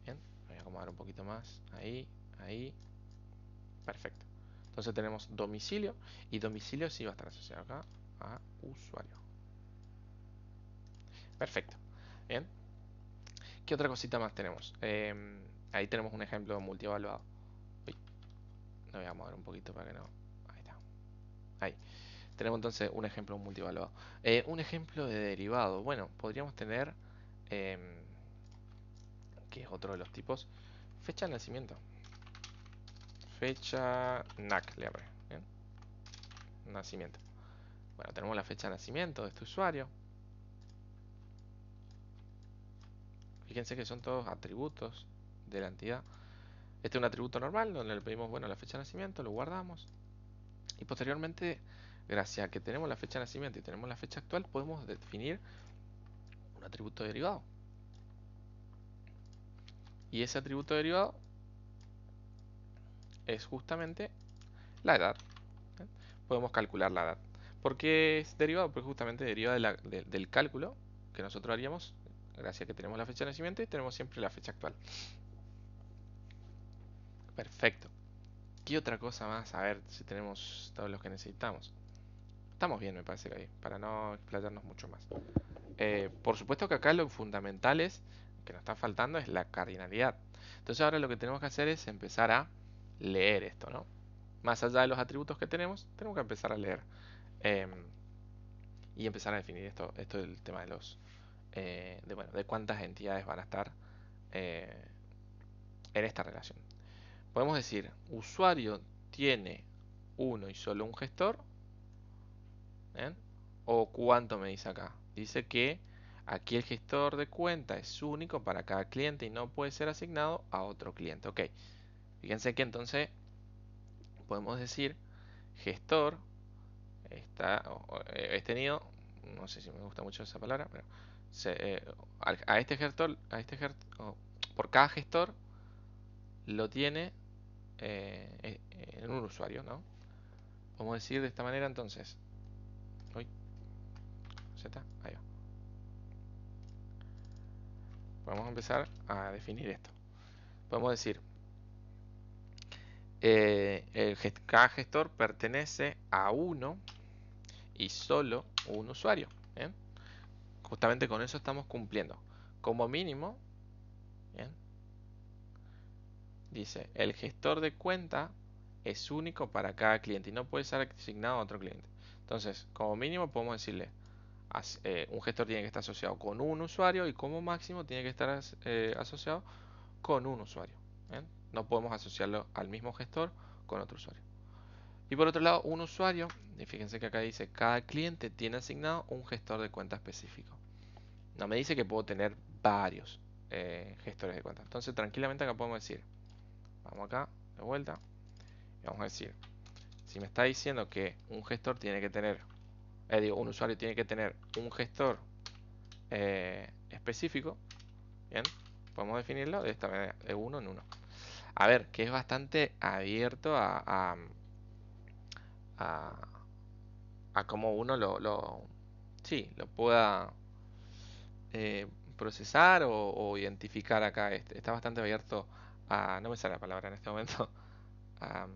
Bien, voy a acomodar un poquito más. Ahí, ahí. Perfecto. Entonces tenemos domicilio y domicilio sí va a estar asociado acá a usuario. Perfecto. Bien. ¿Qué otra cosita más tenemos? Ahí tenemos un ejemplo multievaluado. Uy, lo voy a mover un poquito para que no. Ahí está. Ahí. Tenemos entonces un ejemplo multievaluado. Un ejemplo de derivado. Bueno, podríamos tener, em, que es otro de los tipos, fecha de nacimiento. Fecha NAC, le abre. ¿Bien? Nacimiento. Bueno, tenemos la fecha de nacimiento de este usuario. Fíjense que son todos atributos de la entidad. Este es un atributo normal donde le pedimos, bueno, la fecha de nacimiento, lo guardamos. Y posteriormente, gracias a que tenemos la fecha de nacimiento y tenemos la fecha actual, podemos definir un atributo derivado. Y ese atributo derivado es justamente la edad. ¿Eh? Podemos calcular la edad. ¿Por qué es derivado? Porque justamente deriva del cálculo que nosotros haríamos gracias a que tenemos la fecha de nacimiento y tenemos siempre la fecha actual. Perfecto. ¿Qué otra cosa más? A ver si tenemos todos los que necesitamos. Estamos bien, me parece que ahí, para no explayarnos mucho más. Por supuesto que acá lo fundamental es, que nos está faltando, es la cardinalidad. Entonces ahora lo que tenemos que hacer es empezar a leer esto, ¿no? Más allá de los atributos que tenemos que empezar a leer. em, y empezar a definir esto del tema de bueno, de cuántas entidades van a estar eh, en esta relación. Podemos decir, usuario tiene uno y solo un gestor, ¿bien? O cuánto me dice acá. Dice que aquí el gestor de cuenta es único para cada cliente y no puede ser asignado a otro cliente. Ok, fíjense que entonces podemos decir gestor está, he tenido, no sé si me gusta mucho esa palabra, pero a este gestor, por cada gestor lo tiene en un usuario, ¿no? Vamos a decir de esta manera entonces. Uy, ya está, ahí va. Vamos a empezar a definir esto. Podemos decir, cada gestor pertenece a uno y solo un usuario. ¿Bien? Justamente con eso estamos cumpliendo. Como mínimo, ¿bien? Dice, el gestor de cuenta es único para cada cliente y no puede ser asignado a otro cliente. Entonces, como mínimo podemos decirle, un gestor tiene que estar asociado con un usuario y como máximo tiene que estar asociado con un usuario. ¿Bien? No podemos asociarlo al mismo gestor con otro usuario. Y por otro lado, un usuario, y fíjense que acá dice, cada cliente tiene asignado un gestor de cuenta específico. No me dice que puedo tener varios gestores de cuenta. Entonces, tranquilamente acá podemos decir, vamos acá, de vuelta, y vamos a decir, si me está diciendo que un gestor tiene que tener, un usuario tiene que tener un gestor específico, bien, podemos definirlo de esta manera, de uno en uno. A ver, que es bastante abierto a, a cómo uno sí, lo pueda eh, procesar o identificar acá. Está bastante abierto a, no me sale la palabra en este momento, a,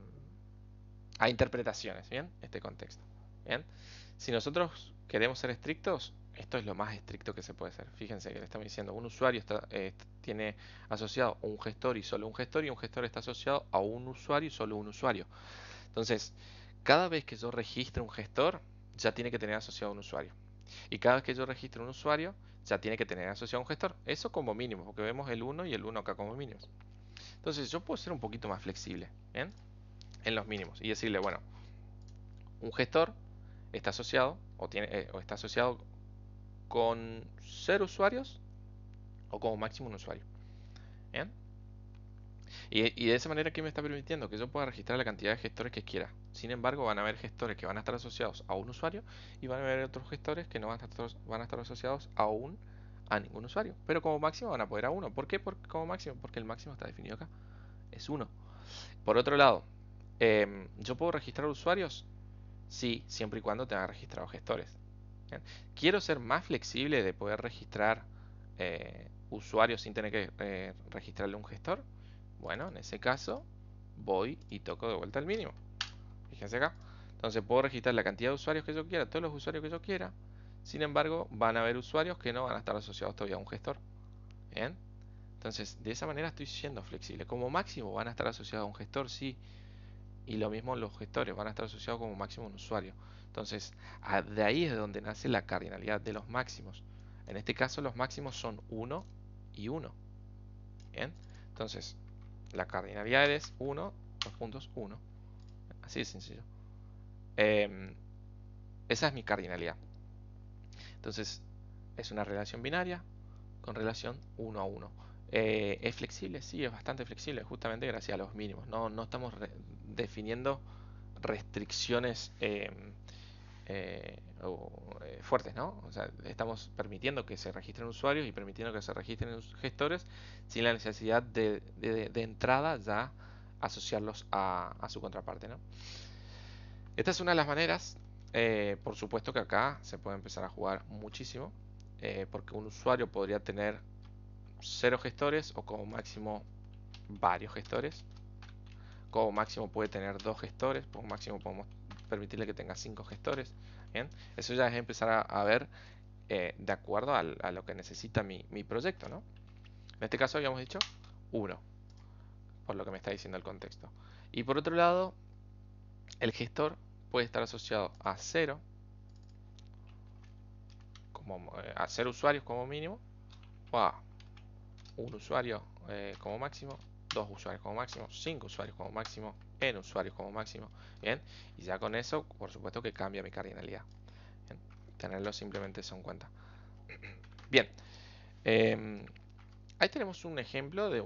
a interpretaciones, ¿bien? Este contexto, ¿bien? Si nosotros queremos ser estrictos, esto es lo más estricto que se puede hacer. Fíjense que le estamos diciendo, un usuario tiene asociado un gestor y solo un gestor, y un gestor está asociado a un usuario y solo un usuario. Entonces, cada vez que yo registro un gestor, ya tiene que tener asociado un usuario. Y cada vez que yo registro un usuario, ya tiene que tener asociado un gestor. Eso como mínimo, porque vemos el 1 y el 1 acá como mínimos. Entonces, yo puedo ser un poquito más flexible, ¿bien? En los mínimos y decirle, bueno, un gestor está asociado o está asociado con 0 usuarios o como máximo un usuario. ¿Bien? Y de esa manera, ¿qué me está permitiendo? Que yo pueda registrar la cantidad de gestores que quiera. Sin embargo, van a haber gestores que van a estar asociados a un usuario y van a haber otros gestores que no van a estar asociados a ningún usuario. Pero como máximo van a poder a uno. ¿Por qué como máximo? Porque el máximo está definido acá. Es uno. Por otro lado, ¿yo puedo registrar usuarios? Sí, siempre y cuando tenga registrados gestores. ¿Bien? Quiero ser más flexible de poder registrar usuarios sin tener que registrarle un gestor. Bueno, en ese caso voy y toco de vuelta el mínimo. Fíjense acá. Entonces puedo registrar la cantidad de usuarios que yo quiera, todos los usuarios que yo quiera. Sin embargo, van a haber usuarios que no van a estar asociados todavía a un gestor. ¿Bien? Entonces, de esa manera estoy siendo flexible. Como máximo van a estar asociados a un gestor, sí. Y lo mismo los gestores van a estar asociados como máximo a un usuario. Entonces, de ahí es de donde nace la cardinalidad de los máximos. En este caso, los máximos son 1 y 1. ¿Bien? Entonces, la cardinalidad es 1, 2 puntos, 1. Así de sencillo. Esa es mi cardinalidad. Entonces, es una relación binaria con relación 1 a 1. ¿Es flexible? Sí, es bastante flexible, justamente gracias a los mínimos. No estamos definiendo restricciones fuertes, ¿no? O sea, estamos permitiendo que se registren usuarios y permitiendo que se registren gestores sin la necesidad de entrada ya asociarlos a su contraparte, ¿no? Esta es una de las maneras. Por supuesto que acá se puede empezar a jugar muchísimo, porque un usuario podría tener 0 gestores o como máximo varios gestores. Como máximo puede tener 2 gestores, como máximo podemos permitirle que tenga 5 gestores. Bien, eso ya es empezar a ver de acuerdo a lo que necesita mi proyecto, ¿no? En este caso habíamos dicho 1, por lo que me está diciendo el contexto. Y por otro lado, el gestor puede estar asociado a 0, a 0 usuarios como mínimo, o a un usuario como máximo, 2 usuarios como máximo, 5 usuarios como máximo, n usuarios como máximo. Bien, y ya con eso, por supuesto que cambia mi cardinalidad. Bien, tenerlo simplemente eso en cuenta. Bien, ahí tenemos un ejemplo ¿sí?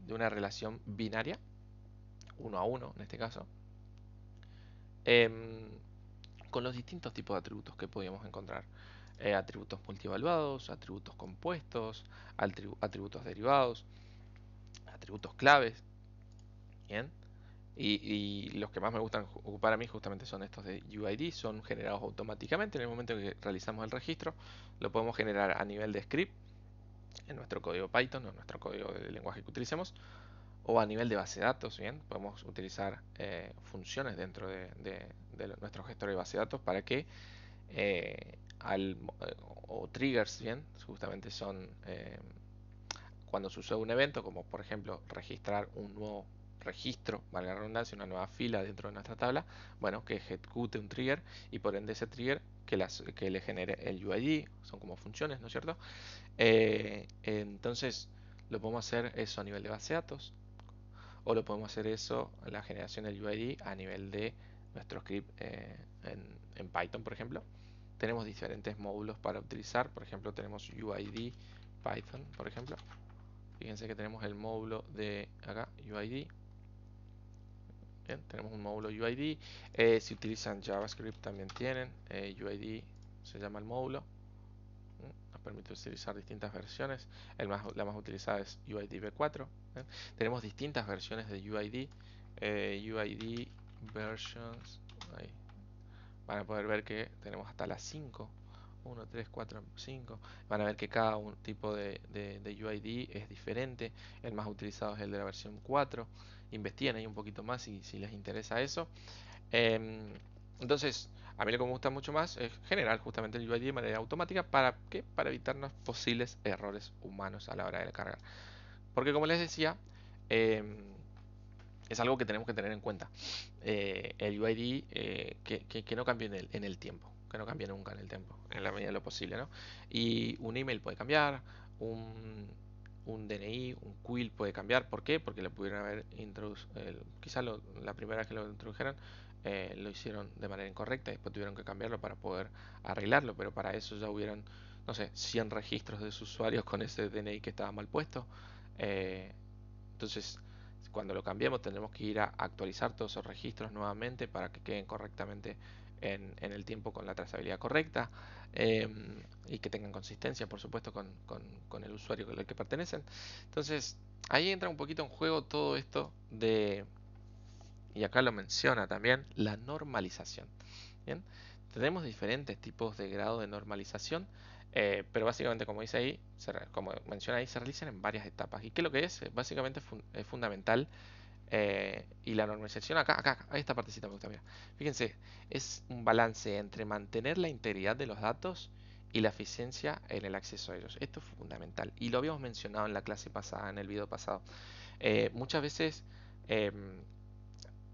De una relación binaria, 1 a 1 en este caso, con los distintos tipos de atributos que podíamos encontrar. atributos multievaluados, atributos compuestos, atributos derivados, atributos claves, ¿bien? Y los que más me gustan ocupar a mí justamente son estos de UID, son generados automáticamente en el momento que realizamos el registro. Lo podemos generar a nivel de script, en nuestro código Python o en nuestro código de lenguaje que utilicemos, o a nivel de base de datos, ¿bien? Podemos utilizar funciones dentro de nuestro gestor de base de datos para que o triggers, ¿bien? Justamente son cuando sucede un evento, como por ejemplo registrar un nuevo registro, valga la redundancia, una nueva fila dentro de nuestra tabla, bueno, que ejecute un trigger y por ende ese trigger que le genere el UID, son como funciones, ¿no es cierto? Entonces lo podemos hacer eso a nivel de base de datos o lo podemos hacer eso, la generación del UID a nivel de nuestro script en Python, por ejemplo. Tenemos diferentes módulos para utilizar, por ejemplo tenemos UID Python, por ejemplo. Fíjense que tenemos el módulo de acá, UID. Bien, tenemos un módulo UID. Si utilizan JavaScript también tienen UID, se llama el módulo. Nos permite utilizar distintas versiones. La más utilizada es UID V4. Tenemos distintas versiones de UID. UID versions. Ahí. Van a poder ver que tenemos hasta las 5. 1, 3, 4, 5. Van a ver que cada un tipo de UID es diferente. El más utilizado es el de la versión 4. Investiguen ahí un poquito más si les interesa eso. Entonces, a mí lo que me gusta mucho más es generar justamente el UID de manera automática. ¿Para qué? Para evitarnos posibles errores humanos a la hora de cargar. Porque como les decía, es algo que tenemos que tener en cuenta. El UID que no cambie en el tiempo, que no cambie nunca en el tiempo, en la medida de lo posible, ¿no? Y un email puede cambiar, un DNI, un quill puede cambiar. ¿Por qué? Porque le pudieron haber introducido, quizás la primera vez que lo introdujeron lo hicieron de manera incorrecta y después tuvieron que cambiarlo para poder arreglarlo, pero para eso ya hubieron, no sé, 100 registros de sus usuarios con ese DNI que estaba mal puesto. Eh, entonces, cuando lo cambiemos tendremos que ir a actualizar todos esos registros nuevamente para que queden correctamente en el tiempo con la trazabilidad correcta eh, y que tengan consistencia, por supuesto, con el usuario al que pertenecen. Entonces, ahí entra un poquito en juego todo esto de, y acá lo menciona también, la normalización. ¿Bien? Tenemos diferentes tipos de grado de normalización, pero básicamente, como dice ahí, como menciona ahí, se realizan en varias etapas. ¿Y qué es lo que es? Básicamente es fundamental. Y la normalización acá, esta partecita me gusta, mira. Fíjense, es un balance entre mantener la integridad de los datos y la eficiencia en el acceso a ellos. Esto es fundamental. Y lo habíamos mencionado en la clase pasada, en el video pasado. Muchas veces em,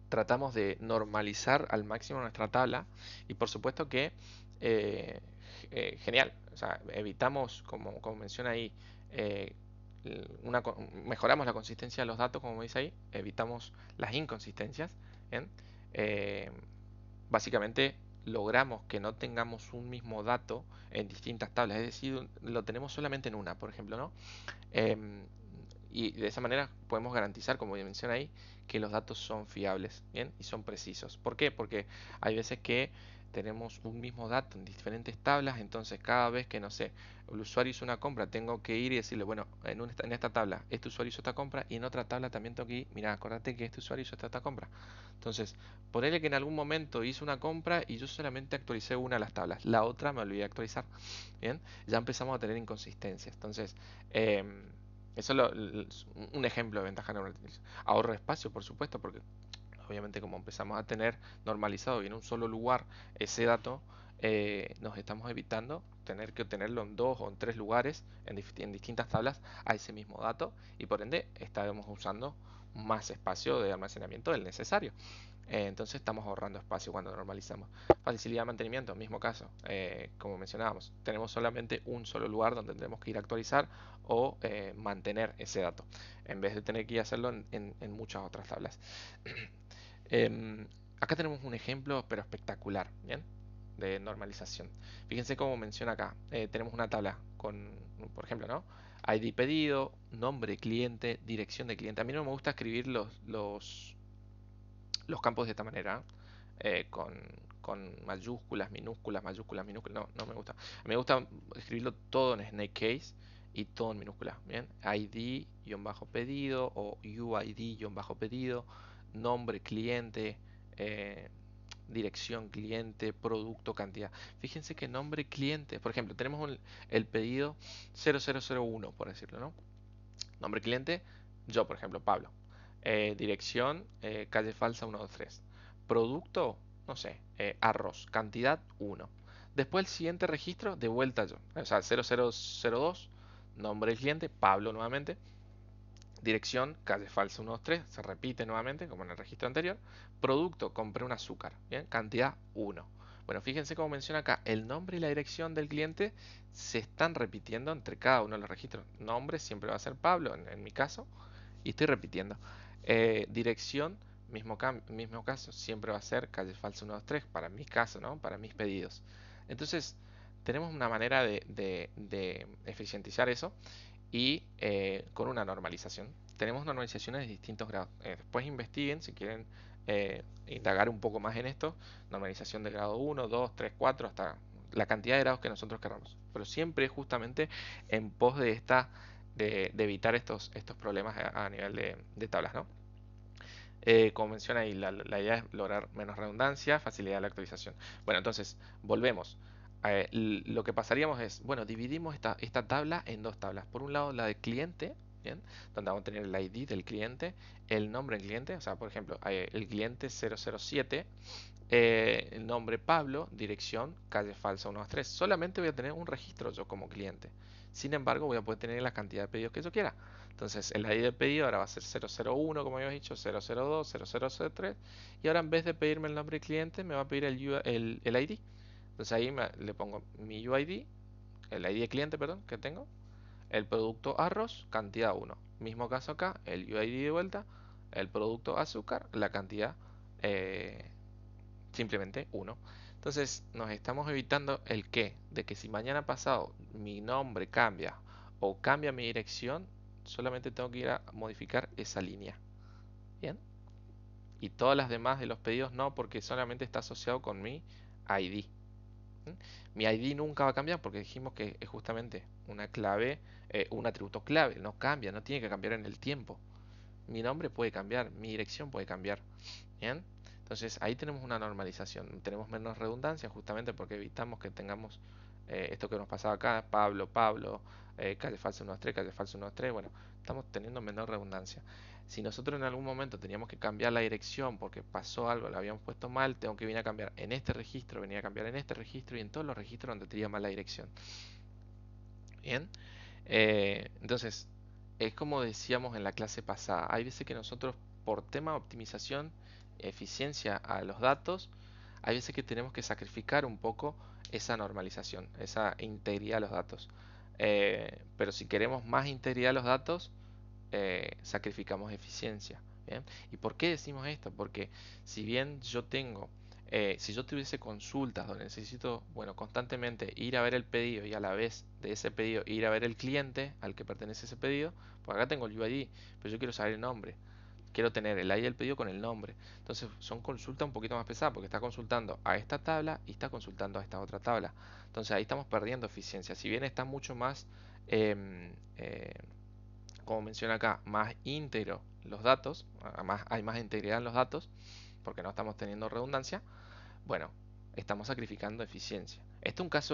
tratamos de normalizar al máximo nuestra tabla y por supuesto que eh, genial, o sea, evitamos, como menciona ahí, eh, mejoramos la consistencia de los datos, como dice ahí, evitamos las inconsistencias, ¿bien? Eh, Básicamente logramos que no tengamos un mismo dato en distintas tablas, es decir, lo tenemos solamente en una, por ejemplo, ¿no? Em, y de esa manera podemos garantizar, como menciona ahí, que los datos son fiables, ¿bien? Y son precisos. ¿Por qué? Porque hay veces que tenemos un mismo dato en diferentes tablas, entonces cada vez que, no sé, el usuario hizo una compra, tengo que ir y decirle, bueno, en esta tabla este usuario hizo esta compra y en otra tabla también tengo que ir, mira, acordate que este usuario hizo esta compra. Entonces, ponerle que en algún momento hice una compra y yo solamente actualicé una de las tablas, la otra me olvidé de actualizar, ¿bien? Ya empezamos a tener inconsistencias. Entonces, eso es un ejemplo de ventaja normalización. Ahorro espacio, por supuesto, porque obviamente como empezamos a tener normalizado y en un solo lugar ese dato, nos estamos evitando tener que obtenerlo en dos o en tres lugares, en distintas tablas, a ese mismo dato y por ende estaremos usando más espacio de almacenamiento del necesario. Entonces estamos ahorrando espacio cuando normalizamos. Facilidad de mantenimiento, mismo caso. Como mencionábamos, tenemos solamente un solo lugar donde tenemos que ir a actualizar o mantener ese dato, en vez de tener que ir a hacerlo en muchas otras tablas. Acá tenemos un ejemplo, pero espectacular, ¿bien? De normalización. Fíjense cómo menciona acá. Tenemos una tabla con, por ejemplo, ¿no? ID pedido, nombre cliente, dirección de cliente. A mí no me gusta escribir los campos de esta manera, con, con mayúsculas, minúsculas, mayúsculas, minúsculas. No, no me gusta. Me gusta escribirlo todo en snake case y todo en minúsculas. Bien, ID-pedido o UID-pedido, nombre cliente, eh, dirección cliente, producto, cantidad. Fíjense que nombre cliente, por ejemplo, tenemos el pedido 0001, por decirlo, ¿no? Nombre cliente, yo, por ejemplo, Pablo. Dirección, calle falsa 123. Producto, no sé, arroz. Cantidad 1. Después el siguiente registro, de vuelta yo. O sea, 0002, nombre del cliente, Pablo nuevamente. Dirección, calle falsa 123, se repite nuevamente, como en el registro anterior. Producto, compré un azúcar. Bien, cantidad 1. Bueno, fíjense cómo menciona acá, el nombre y la dirección del cliente se están repitiendo entre cada uno de los registros. Nombre siempre va a ser Pablo, en mi caso, y estoy repitiendo. Dirección, mismo caso, siempre va a ser calle falsa 123, para mi caso, ¿no? Para mis pedidos. Entonces, tenemos una manera de eficientizar eso y con una normalización. Tenemos normalizaciones de distintos grados. Después investiguen si quieren indagar un poco más en esto. Normalización de grado 1, 2, 3, 4, hasta la cantidad de grados que nosotros queramos. Pero siempre justamente en pos de de evitar estos problemas a nivel de tablas, ¿no? Como menciona ahí, la idea es lograr menos redundancia, facilidad de la actualización. Bueno, entonces, volvemos. Lo que pasaríamos es, bueno, dividimos esta tabla en dos tablas. Por un lado, la de cliente, ¿bien? Donde vamos a tener el ID del cliente, el nombre del cliente, o sea, por ejemplo, el cliente 007, el nombre Pablo, dirección, calle falsa 123. Solamente voy a tener un registro yo como cliente. Sin embargo, voy a poder tener la cantidad de pedidos que yo quiera. Entonces, el ID de pedido ahora va a ser 001, como habíamos dicho, 002, 0003. Y ahora en vez de pedirme el nombre del cliente, me va a pedir el ID. Entonces ahí le pongo mi UID, el ID de cliente, perdón, que tengo. El producto arroz, cantidad 1. Mismo caso acá, el UID de vuelta. El producto azúcar, la cantidad eh, simplemente 1. Entonces nos estamos evitando el qué, de que si mañana pasado mi nombre cambia o cambia mi dirección, solamente tengo que ir a modificar esa línea. Bien. Y todas las demás de los pedidos no, porque solamente está asociado con mi ID. ¿Mm? Mi ID nunca va a cambiar porque dijimos que es justamente una clave, un atributo clave, no cambia, no tiene que cambiar en el tiempo. Mi nombre puede cambiar, mi dirección puede cambiar. Bien, entonces ahí tenemos una normalización, tenemos menos redundancia justamente porque evitamos que tengamos esto que nos pasaba acá, Pablo, Pablo, calle falsa 123, calle falsa 123, bueno, estamos teniendo menor redundancia. Si nosotros en algún momento teníamos que cambiar la dirección porque pasó algo, la habíamos puesto mal, tengo que venir a cambiar en este registro, venir a cambiar en este registro y en todos los registros donde tenía mal la dirección. Bien, entonces es como decíamos en la clase pasada, hay veces que nosotros por tema de optimización, eficiencia a los datos, hay veces que tenemos que sacrificar un poco esa normalización, esa integridad a los datos. Pero si queremos más integridad a los datos, sacrificamos eficiencia. ¿Bien? ¿Y por qué decimos esto? Porque si bien yo tengo, si yo tuviese consultas donde necesito, bueno, constantemente ir a ver el pedido y a la vez de ese pedido ir a ver el cliente al que pertenece ese pedido, pues acá tengo el UID, pero yo quiero saber el nombre. Quiero tener el ID del pedido con el nombre. Entonces son consultas un poquito más pesadas porque está consultando a esta tabla y está consultando a esta otra tabla. Entonces ahí estamos perdiendo eficiencia. Si bien está mucho más em, como menciona acá, más íntegro los datos, hay más integridad en los datos, porque no estamos teniendo redundancia, bueno, estamos sacrificando eficiencia. Este es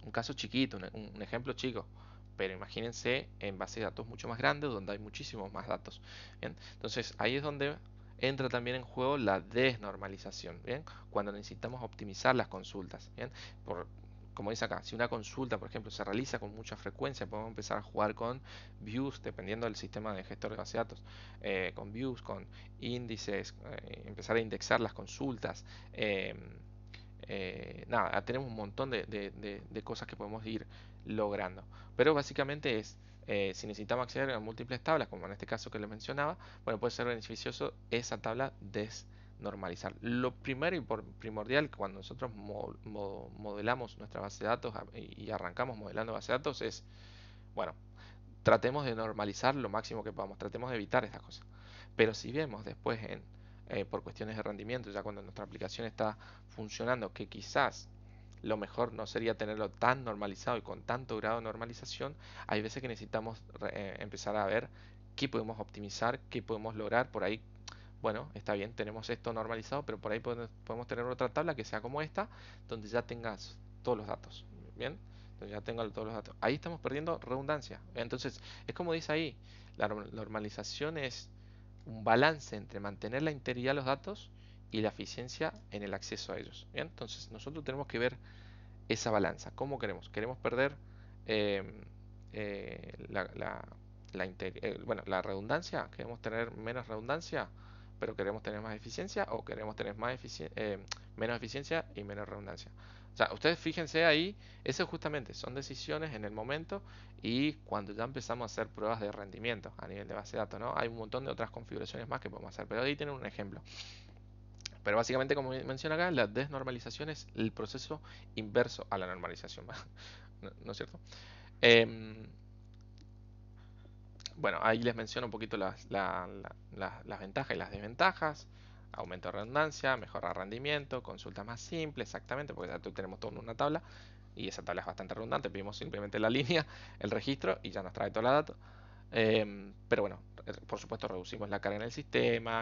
un caso chiquito, un ejemplo chico, pero imagínense en base de datos mucho más grandes, donde hay muchísimos más datos. ¿Bien? Entonces ahí es donde entra también en juego la desnormalización, ¿bien? Cuando necesitamos optimizar las consultas, ¿bien? Por, como dice acá, si una consulta, por ejemplo, se realiza con mucha frecuencia, podemos empezar a jugar con views, dependiendo del sistema de gestor de base de datos, con views, con índices, empezar a indexar las consultas. Nada, tenemos un montón de cosas que podemos ir logrando. Pero básicamente es, si necesitamos acceder a múltiples tablas, como en este caso que les mencionaba, bueno, puede ser beneficioso esa tabla desnormalizar. Lo primero y primordial cuando nosotros modelamos nuestra base de datos y arrancamos modelando base de datos es, bueno, tratemos de normalizar lo máximo que podamos, tratemos de evitar estas cosas. Pero si vemos después por cuestiones de rendimiento, ya cuando nuestra aplicación está funcionando, que quizás lo mejor no sería tenerlo tan normalizado y con tanto grado de normalización, hay veces que necesitamos empezar a ver qué podemos optimizar, qué podemos lograr. Por ahí, bueno, está bien, tenemos esto normalizado, pero por ahí podemos tener otra tabla que sea como esta, donde ya tengas todos los datos. Bien, entonces ya tengo todos los datos. Ahí estamos perdiendo redundancia. Entonces, es como dice ahí, la normalización es un balance entre mantener la integridad de los datos y la eficiencia en el acceso a ellos. Bien, entonces nosotros tenemos que ver esa balanza. ¿Cómo queremos? ¿Queremos perder eh, bueno, la redundancia? ¿Queremos tener menos redundancia, pero queremos tener más eficiencia? ¿O queremos tener menos eficiencia y menos redundancia? O sea, ustedes fíjense ahí, eso justamente son decisiones en el momento y cuando ya empezamos a hacer pruebas de rendimiento a nivel de base de datos, ¿no? Hay un montón de otras configuraciones más que podemos hacer, pero ahí tienen un ejemplo. Pero básicamente, como menciona acá, la desnormalización es el proceso inverso a la normalización. ¿No es cierto? Em, bueno, ahí les menciono un poquito las ventajas y las desventajas. Aumento de redundancia, mejora de rendimiento, consulta más simple, exactamente, porque ya tenemos todo en una tabla y esa tabla es bastante redundante. Pedimos simplemente la línea, el registro y ya nos trae toda la data. Pero bueno, por supuesto reducimos la carga en el sistema,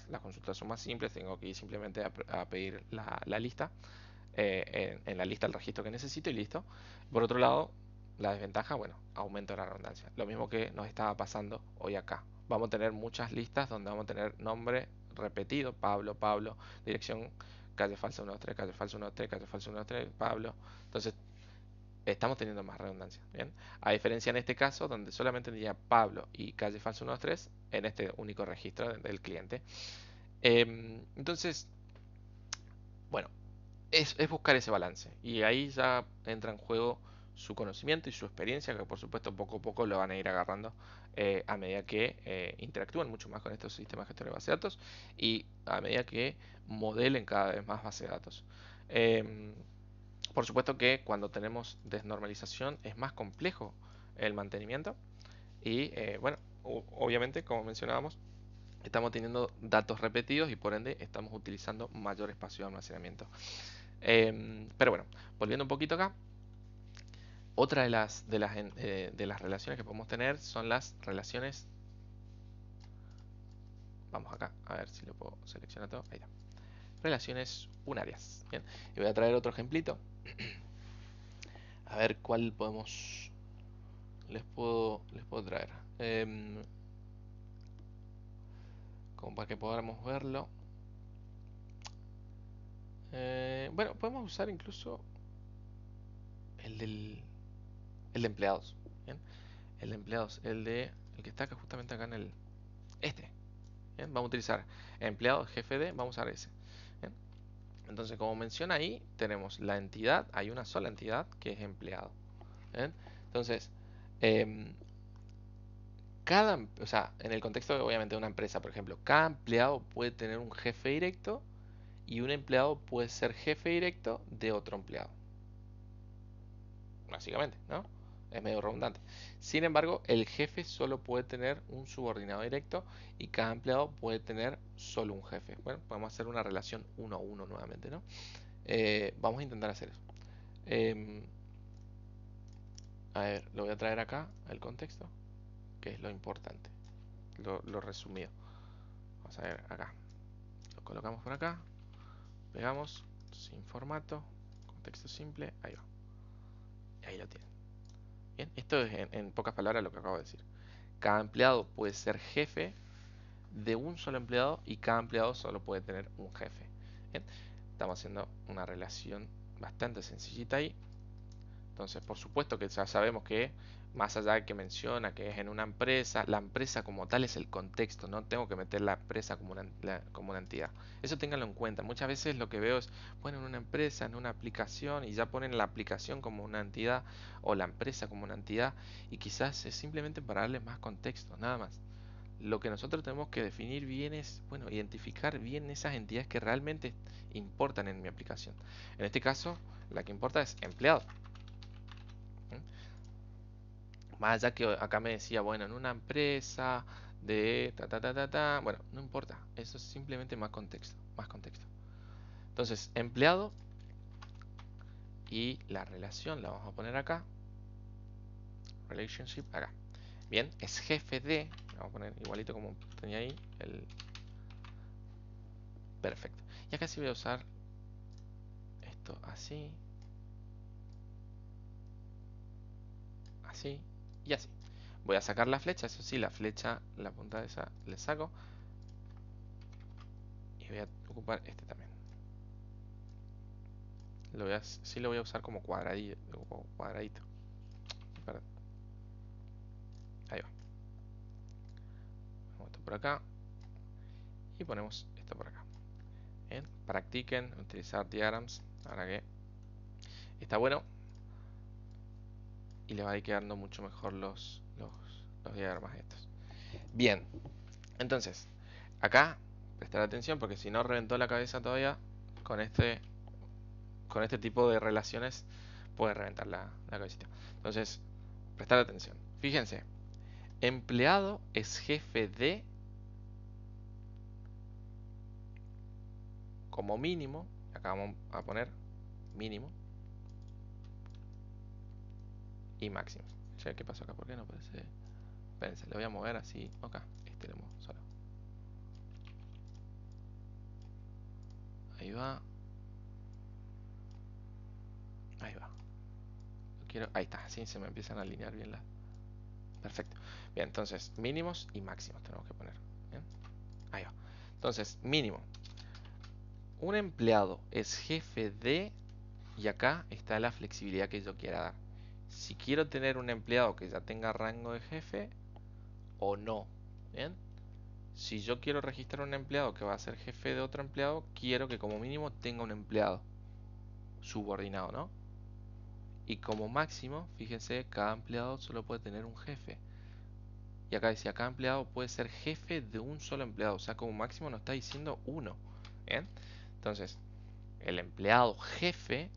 las consultas son más simples, tengo que ir simplemente a pedir la lista, en la lista el registro que necesito y listo. Por otro lado, la desventaja, bueno, aumento de la redundancia. Lo mismo que nos estaba pasando hoy acá. Vamos a tener muchas listas donde vamos a tener nombre repetido, Pablo, Pablo, dirección calle falsa 123, calle falsa 123, calle falsa 123, Pablo. Entonces, estamos teniendo más redundancia. ¿Bien? A diferencia en este caso, donde solamente tendría Pablo y calle falsa 123 en este único registro del cliente. Entonces, bueno, es buscar ese balance. Y ahí ya entra en juego su conocimiento y su experiencia, que por supuesto poco a poco lo van a ir agarrando a medida que interactúen mucho más con estos sistemas gestores de base de datos y a medida que modelen cada vez más base de datos. Em, por supuesto que cuando tenemos desnormalización es más complejo el mantenimiento y bueno, obviamente como mencionábamos, estamos teniendo datos repetidos y por ende estamos utilizando mayor espacio de almacenamiento. Pero bueno, volviendo un poquito acá, otra de las relaciones que podemos tener son las relaciones. Vamos acá, a ver si lo puedo seleccionar todo. Ahí está. Relaciones unarias. Bien. Y voy a traer otro ejemplito. A ver cuál les puedo traer. Como para que podamos verlo. Bueno, podemos usar incluso el el de empleados. ¿Bien? El de empleados, el que está acá justamente acá en este. ¿Bien? Vamos a utilizar empleado, jefe de, vamos a usar ese. ¿Bien? Entonces, como menciona ahí, tenemos la entidad, hay una sola entidad que es empleado. ¿Bien? Entonces, em, o sea, en el contexto obviamente de una empresa, por ejemplo, cada empleado puede tener un jefe directo y un empleado puede ser jefe directo de otro empleado. Básicamente, ¿no? Es medio redundante. Sin embargo, el jefe solo puede tener un subordinado directo y cada empleado puede tener solo un jefe. Bueno, podemos hacer una relación 1 a 1 nuevamente, ¿no? Vamos a intentar hacer eso. Em, a ver, lo voy a traer acá, el contexto, que es lo importante, lo resumido. Vamos a ver acá. Lo colocamos por acá, pegamos, sin formato, contexto simple, ahí va. Y ahí lo tienen. Bien, esto es en pocas palabras lo que acabo de decir. Cada empleado puede ser jefe de un solo empleado y cada empleado solo puede tener un jefe. Bien, estamos haciendo una relación bastante sencillita ahí. Entonces, por supuesto que ya sabemos que más allá de que menciona que es en una empresa, la empresa como tal es el contexto, no tengo que meter la empresa como una entidad. Eso ténganlo en cuenta. Muchas veces lo que veo es, bueno, en una empresa, en una aplicación, y ya ponen la aplicación como una entidad o la empresa como una entidad, y quizás es simplemente para darle más contexto, nada más. Lo que nosotros tenemos que definir bien es, bueno, identificar bien esas entidades que realmente importan en mi aplicación. En este caso, la que importa es empleado. Más allá que acá me decía, bueno, en una empresa de ta ta ta ta ta. Bueno, no importa. Eso es simplemente más contexto. Más contexto. Entonces, empleado y la relación la vamos a poner acá. Relationship acá. Bien, es jefe de. Vamos a poner igualito como tenía ahí. Perfecto. Y acá sí voy a usar esto así. Así y así. Voy a sacar la flecha, eso sí, la flecha, la punta de esa le saco. Y voy a ocupar este también. Sí lo voy a usar como cuadradito. Perdón. Ahí va. Ponemos esto por acá. Y ponemos esto por acá. Bien. Practiquen utilizar diagrams. Ahora que está bueno. Y les va a ir quedando mucho mejor los diagramas estos. Bien. Entonces, acá prestar atención porque si no reventó la cabeza todavía con este tipo de relaciones puede reventar la cabecita. Entonces, prestar atención. Fíjense, empleado es jefe de, como mínimo, acá vamos a poner mínimo y máximo. Che, ¿qué pasó acá? ¿Por qué no aparece? Espérense, lo voy a mover así. Acá, este lo muevo solo. Ahí va. Ahí va. Ahí está, así se me empiezan a alinear bien las. Perfecto. Bien, entonces, mínimos y máximos tenemos que poner. Bien. Ahí va. Entonces, mínimo. Un empleado es jefe de, y acá está la flexibilidad que yo quiera dar. Si quiero tener un empleado que ya tenga rango de jefe o no. Bien. Si yo quiero registrar un empleado que va a ser jefe de otro empleado, quiero que como mínimo tenga un empleado subordinado, ¿no? Y como máximo, fíjense, cada empleado solo puede tener un jefe. Y acá decía, cada empleado puede ser jefe de un solo empleado. O sea, como máximo nos está diciendo uno. ¿Bien? Entonces, el empleado jefe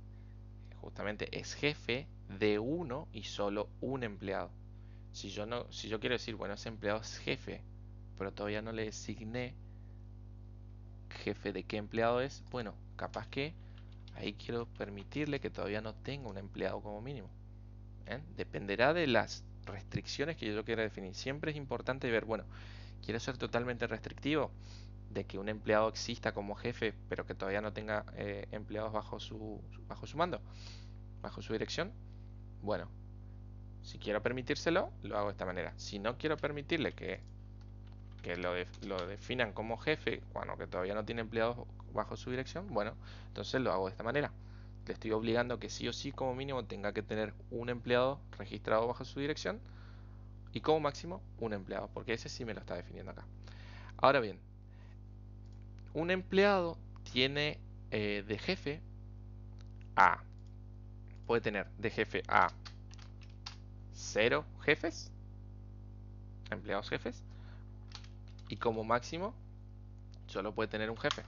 justamente es jefe de uno y solo un empleado. Si yo quiero decir, bueno, ese empleado es jefe, pero todavía no le designé jefe de qué empleado es, bueno, capaz que ahí quiero permitirle que todavía no tenga un empleado como mínimo. ¿Bien? Dependerá de las restricciones que yo quiera definir. Siempre es importante ver, bueno, quiero ser totalmente restrictivo de que un empleado exista como jefe, pero que todavía no tenga empleados bajo su mando, bajo su dirección. Bueno, si quiero permitírselo, lo hago de esta manera. Si no quiero permitirle que lo definan como jefe, cuando que todavía no tiene empleados bajo su dirección, bueno, entonces lo hago de esta manera. Le estoy obligando que sí o sí como mínimo tenga que tener un empleado registrado bajo su dirección y como máximo un empleado, porque ese sí me lo está definiendo acá. Ahora bien, un empleado tiene de jefe a, puede tener de jefe a 0 jefes, empleados jefes, y como máximo solo puede tener un jefe.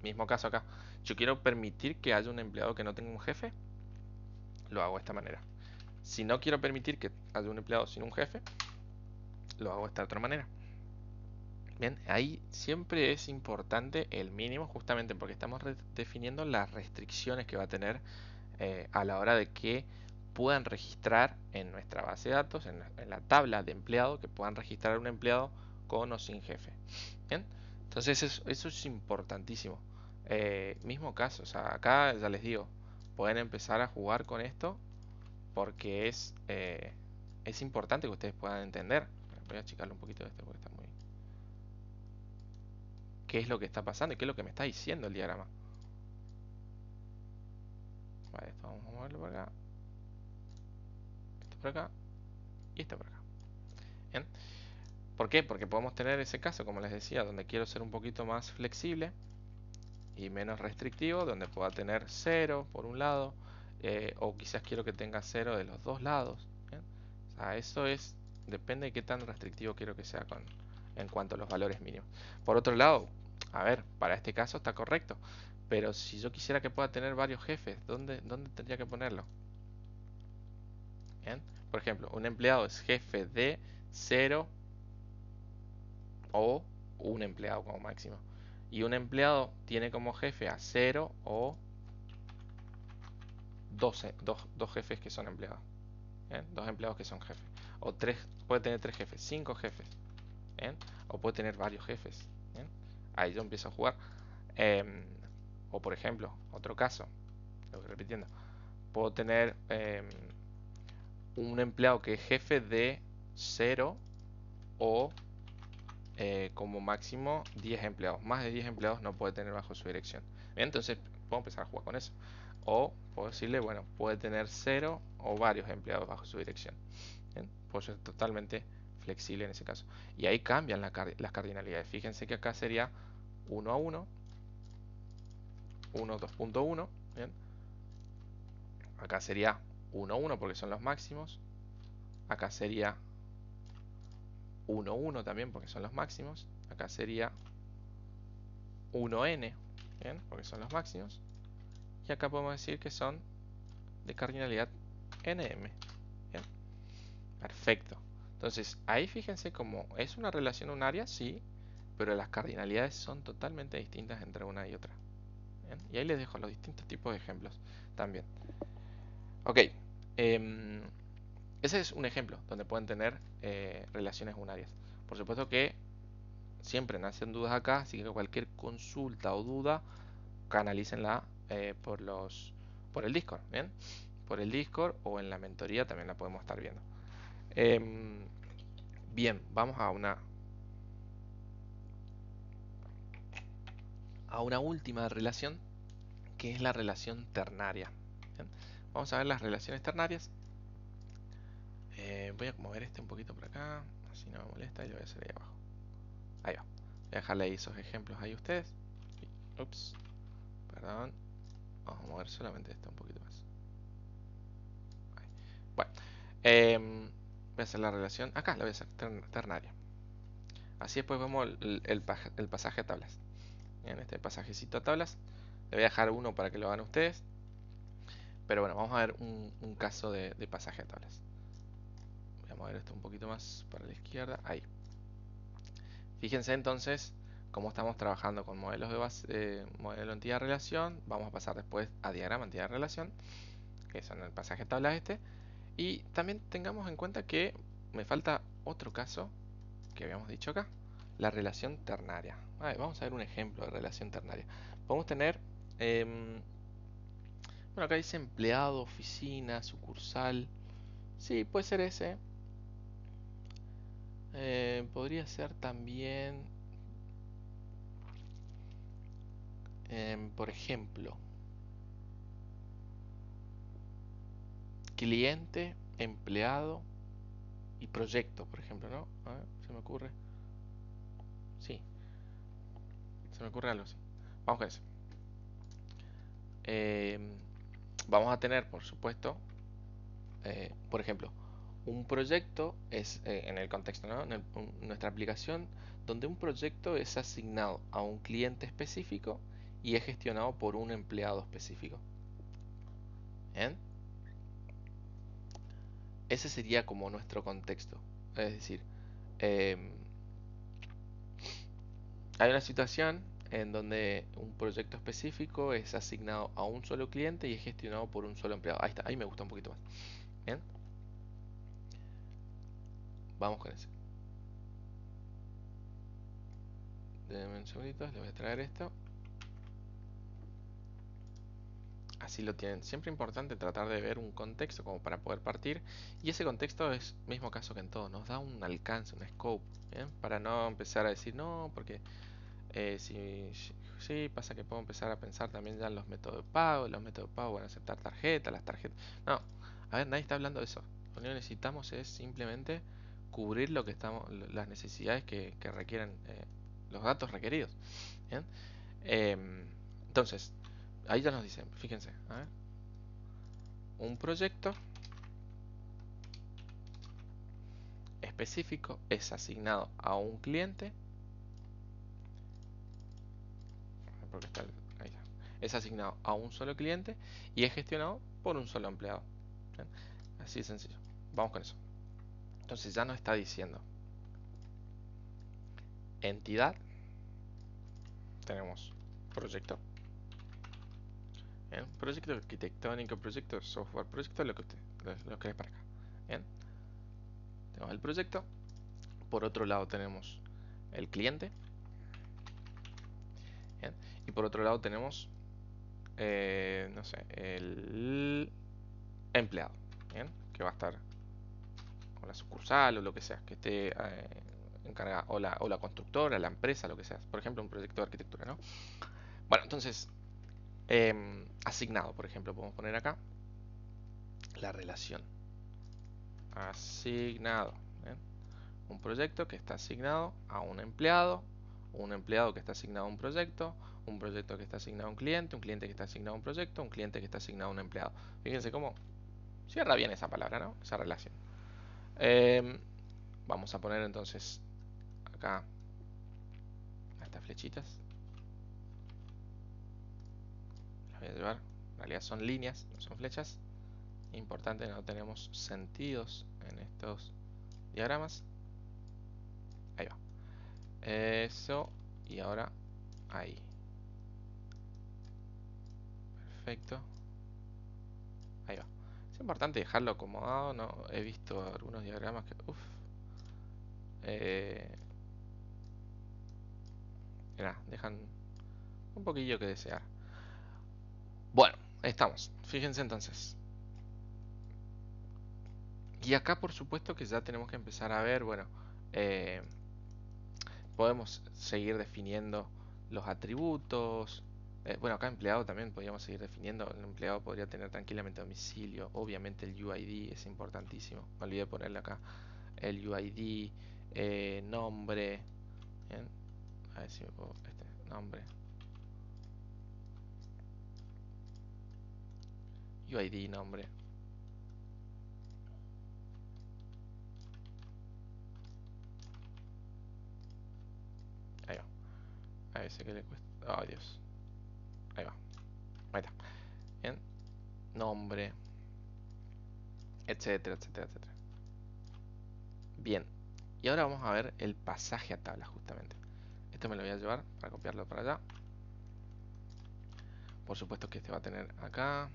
Mismo caso acá. Yo quiero permitir que haya un empleado que no tenga un jefe, lo hago de esta manera. Si no quiero permitir que haya un empleado sin un jefe, lo hago de esta otra manera. Bien, ahí siempre es importante el mínimo, justamente porque estamos definiendo las restricciones que va a tener a la hora de que puedan registrar en nuestra base de datos, en la tabla de empleado, que puedan registrar un empleado con o sin jefe. Bien, entonces eso es importantísimo. Mismo caso, o sea, acá ya les digo, pueden empezar a jugar con esto porque es importante que ustedes puedan entender. Voy a achicarle un poquito de esto porque está muy. ¿Qué es lo que está pasando y qué es lo que me está diciendo el diagrama? Vale, esto vamos a moverlo por acá, esto por acá y esto por acá. Bien. ¿Por qué? Porque podemos tener ese caso, como les decía, donde quiero ser un poquito más flexible y menos restrictivo, donde pueda tener 0 por un lado, o quizás quiero que tenga 0 de los dos lados. ¿Bien? O sea, depende de qué tan restrictivo quiero que sea en cuanto a los valores mínimos. Por otro lado, a ver, para este caso está correcto, pero si yo quisiera que pueda tener varios jefes, ¿dónde tendría que ponerlo? ¿Bien? Por ejemplo, un empleado es jefe de 0 o un empleado como máximo. Y un empleado tiene como jefe a 0 o 12, dos jefes que son empleados. ¿Bien? Dos empleados que son jefes. O tres, puede tener tres jefes, cinco jefes. ¿Bien? O puede tener varios jefes. ¿Bien? Ahí yo empiezo a jugar. Em, o por ejemplo, otro caso, lo voy repitiendo. Puedo tener un empleado que es jefe de 0 o como máximo 10 empleados. Más de 10 empleados no puede tener bajo su dirección. Bien, entonces puedo empezar a jugar con eso. O puedo decirle, bueno, puede tener 0 o varios empleados bajo su dirección. Bien, puedo ser totalmente flexible en ese caso. Y ahí cambian las cardinalidades. Fíjense que acá sería 1 a 1, 1 2.1. Bien, acá sería 1 a 1 porque son los máximos. Acá sería 1 a 1 también porque son los máximos. Acá sería 1n, bien, porque son los máximos. Y acá podemos decir que son de cardinalidad nm. Bien, perfecto. Entonces, ahí fíjense cómo es una relación unaria, sí, pero las cardinalidades son totalmente distintas entre una y otra. Bien, y ahí les dejo los distintos tipos de ejemplos también. Ok, ese es un ejemplo donde pueden tener relaciones unarias. Por supuesto que siempre nacen dudas acá, así que cualquier consulta o duda, canalícenla por el Discord, ¿bien? Por el Discord o en la mentoría también la podemos estar viendo. Em, bien, vamos a una última relación, que es la relación ternaria. ¿Bien? Vamos a ver las relaciones ternarias. Voy a mover este un poquito por acá, así no me molesta, y lo voy a hacer ahí abajo. Ahí va. Voy a dejarle ahí esos ejemplos ahí a ustedes. Ups, perdón. Vamos a mover solamente esto un poquito más. Ahí. Bueno, voy a hacer la relación. Acá la voy a hacer ternaria. Así después vemos el pasaje a tablas. En este pasajecito a tablas. Le voy a dejar uno para que lo hagan ustedes. Pero bueno, vamos a ver un caso de pasaje a tablas. Voy a mover esto un poquito más para la izquierda. Ahí. Fíjense entonces cómo estamos trabajando con modelos de base, modelo entidad-relación. Vamos a pasar después a diagrama entidad-relación, que son el pasaje a tablas este. Y también tengamos en cuenta que me falta otro caso que habíamos dicho acá, la relación ternaria. Vamos a ver un ejemplo de relación ternaria. Podemos tener, bueno, acá dice empleado, oficina, sucursal. Sí, puede ser ese. Podría ser también, por ejemplo, cliente, empleado y proyecto, por ejemplo, ¿no? A ver, se me ocurre. Sí, se me ocurre algo así. Vamos con eso. Em, Vamos a tener, por supuesto, por ejemplo, un proyecto es, en el contexto, ¿no? Nuestra aplicación, donde un proyecto es asignado a un cliente específico y es gestionado por un empleado específico. ¿Bien? Ese sería como nuestro contexto. Es decir, em, hay una situación en donde un proyecto específico es asignado a un solo cliente y es gestionado por un solo empleado. Ahí está, ahí me gusta un poquito más. Bien, vamos con eso. Denme un segundito, les voy a traer esto. Así lo tienen. Siempre importante tratar de ver un contexto como para poder partir. Y ese contexto es mismo caso que en todo. Nos da un alcance, un scope. ¿Bien? Para no empezar a decir no, porque sí, pasa que puedo empezar a pensar también ya en los métodos de pago. Los métodos de pago van a aceptar tarjetas, las tarjetas. No, a ver, nadie está hablando de eso. Lo único que necesitamos es simplemente cubrir lo que estamos, las necesidades que requieren, los datos requeridos. ¿Bien? Entonces, ahí ya nos dicen, fíjense, a ver, un proyecto específico es asignado a un cliente, porque está ahí está, es asignado a un solo cliente y es gestionado por un solo empleado. ¿Bien? Así de sencillo. Vamos con eso. Entonces ya nos está diciendo entidad, tenemos proyecto, ¿bien? Proyecto arquitectónico, proyecto de software, proyecto lo que es para acá, ¿bien? Tenemos el proyecto. Por otro lado tenemos el cliente, ¿bien? Y por otro lado tenemos, no sé, el empleado, ¿bien? Que va a estar con la sucursal o lo que sea, que esté encargada, o la constructora, la empresa, lo que sea. Por ejemplo, un proyecto de arquitectura, ¿no? Bueno, entonces, asignado, por ejemplo, podemos poner acá la relación. Asignado, ¿bien? Un proyecto que está asignado a un empleado que está asignado a un proyecto que está asignado a un cliente que está asignado a un proyecto, un cliente que está asignado a un empleado. Fíjense cómo cierra bien esa palabra, ¿no? Esa relación. Eh, Vamos a poner entonces acá estas flechitas. Las voy a llevar. En realidad son líneas, no son flechas. Importante, no tenemos sentidos en estos diagramas. Ahí va. Eso. Y ahora ahí. Perfecto. Ahí va. Es importante dejarlo acomodado. No he visto algunos diagramas que. Uf. Eh, Mirá, dejan un poquillo que desear. Bueno, estamos. Fíjense entonces. Y acá por supuesto que ya tenemos que empezar a ver, bueno, eh, podemos seguir definiendo los atributos. Bueno, acá empleado también podríamos seguir definiendo. El empleado podría tener tranquilamente domicilio. Obviamente el UID es importantísimo. Me olvidé de ponerle acá el UID, nombre. Bien. A ver si me puedo. Nombre. UID, nombre. Ahí va. A ver si que le cuesta. Oh, Dios. Ahí va. Ahí está. Bien. Nombre. Etcétera, etcétera, etcétera. Bien. Y ahora vamos a ver el pasaje a tabla justamente. Esto me lo voy a llevar para copiarlo para allá. Por supuesto que este va a tener acá.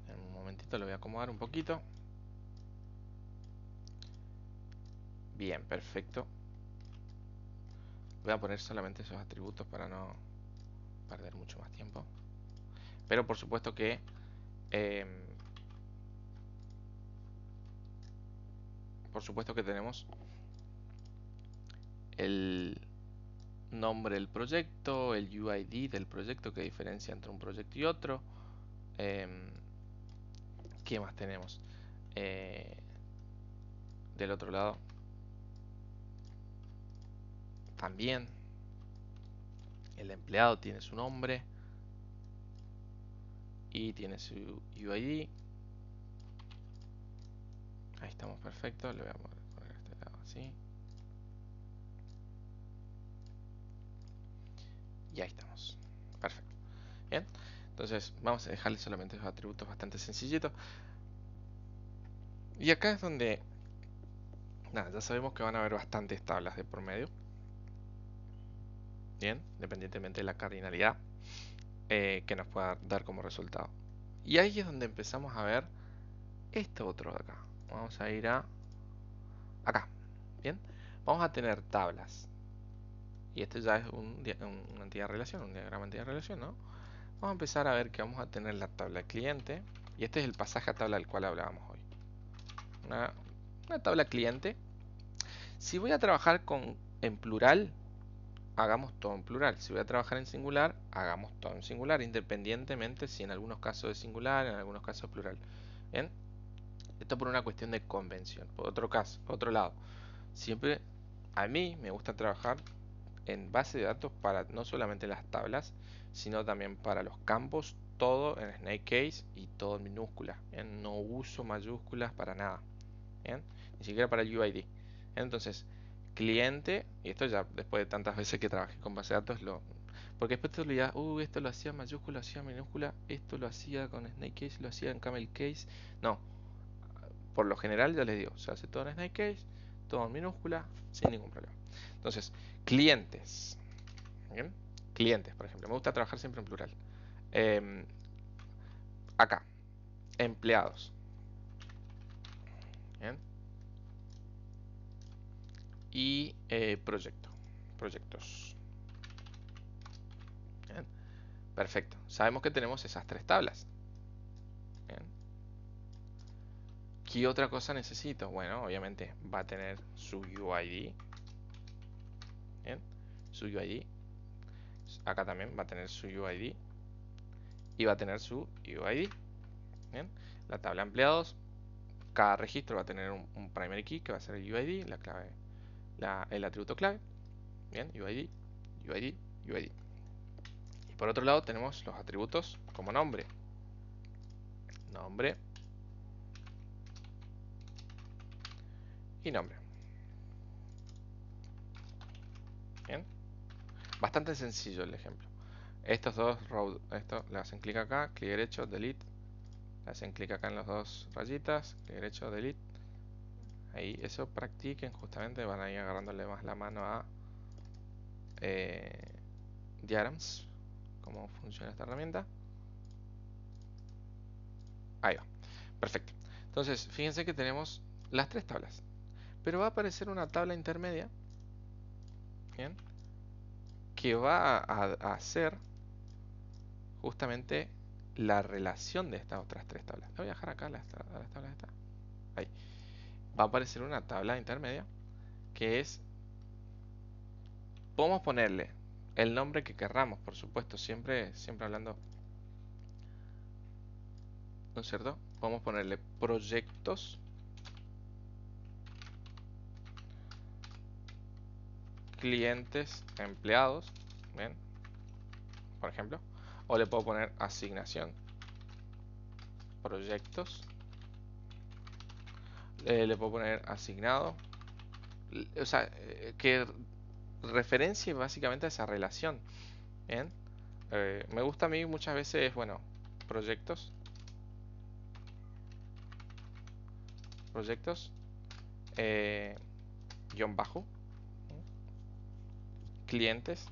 En un momentito lo voy a acomodar un poquito. Bien, perfecto. Voy a poner solamente esos atributos para no perder mucho más tiempo. Pero por supuesto que eh, tenemos el nombre del proyecto, el UID del proyecto que diferencia entre un proyecto y otro. ¿Qué más tenemos? Eh, del otro lado también el empleado tiene su nombre y tiene su UID. Ahí estamos, perfecto. Le voy a poner este lado así. Y ahí estamos. Perfecto. Bien. Entonces vamos a dejarle solamente esos atributos bastante sencillitos. Y acá es donde, nada, ya sabemos que van a haber bastantes tablas de por medio. Bien, independientemente de la cardinalidad que nos pueda dar como resultado. Y ahí es donde empezamos a ver esto otro de acá. Vamos a ir a acá. Bien, vamos a tener tablas. Y esto ya es una entidad de relación, un diagrama de entidad de relación, ¿no? Vamos a empezar a ver que vamos a tener la tabla cliente. Y este es el pasaje a tabla del cual hablábamos hoy. Una tabla cliente. Si voy a trabajar en plural, hagamos todo en plural. Si voy a trabajar en singular, hagamos todo en singular, independientemente si en algunos casos es singular, en algunos casos es plural. ¿Bien? Esto por una cuestión de convención. Por otro lado, siempre a mí me gusta trabajar en base de datos para no solamente las tablas, sino también para los campos, todo en Snake Case y todo en minúsculas. No uso mayúsculas para nada. ¿Bien? Ni siquiera para el UID. Entonces, cliente, y esto ya después de tantas veces que trabajé con base de datos, porque después te olvidas, esto lo hacía mayúscula, lo hacía minúscula, esto lo hacía con Snake Case, lo hacía en Camel Case. No, por lo general ya les digo, se hace todo en Snake Case, todo en minúscula, sin ningún problema. Entonces, clientes. ¿Bien? Clientes, por ejemplo. Me gusta trabajar siempre en plural. Acá, empleados. ¿Bien? Y proyectos. ¿Bien? Perfecto. Sabemos que tenemos esas tres tablas. ¿Bien? ¿Qué otra cosa necesito? Bueno, obviamente va a tener su UID. ¿Bien? Su UID. Acá también va a tener su UID. Y va a tener su UID. ¿Bien? La tabla de empleados. Cada registro va a tener un primary key que va a ser el UID, la clave, el atributo clave. Bien, UID, UID, UID. Y por otro lado tenemos los atributos como nombre. Nombre y nombre. Bien. Bastante sencillo el ejemplo. Estos dos, esto le hacen clic acá, clic derecho, delete. Le hacen clic acá en las dos rayitas, clic derecho, delete. Ahí, eso practiquen justamente, van a ir agarrándole más la mano a diagrams, cómo funciona esta herramienta. Ahí va, perfecto. Entonces, fíjense que tenemos las tres tablas, pero va a aparecer una tabla intermedia, ¿bien? Que va a hacer justamente la relación de estas otras tres tablas. Le voy a dejar acá a las tablas estas. Ahí. Va a aparecer una tabla intermedia que es, podemos ponerle el nombre que querramos, por supuesto, siempre hablando, ¿no es cierto? Podemos ponerle proyectos, clientes, empleados, ¿bien? Por ejemplo. O le puedo poner asignación, proyectos, le puedo poner asignado, o sea, que referencie básicamente a esa relación. Bien, me gusta a mí muchas veces, bueno, proyectos, proyectos, guión bajo, clientes,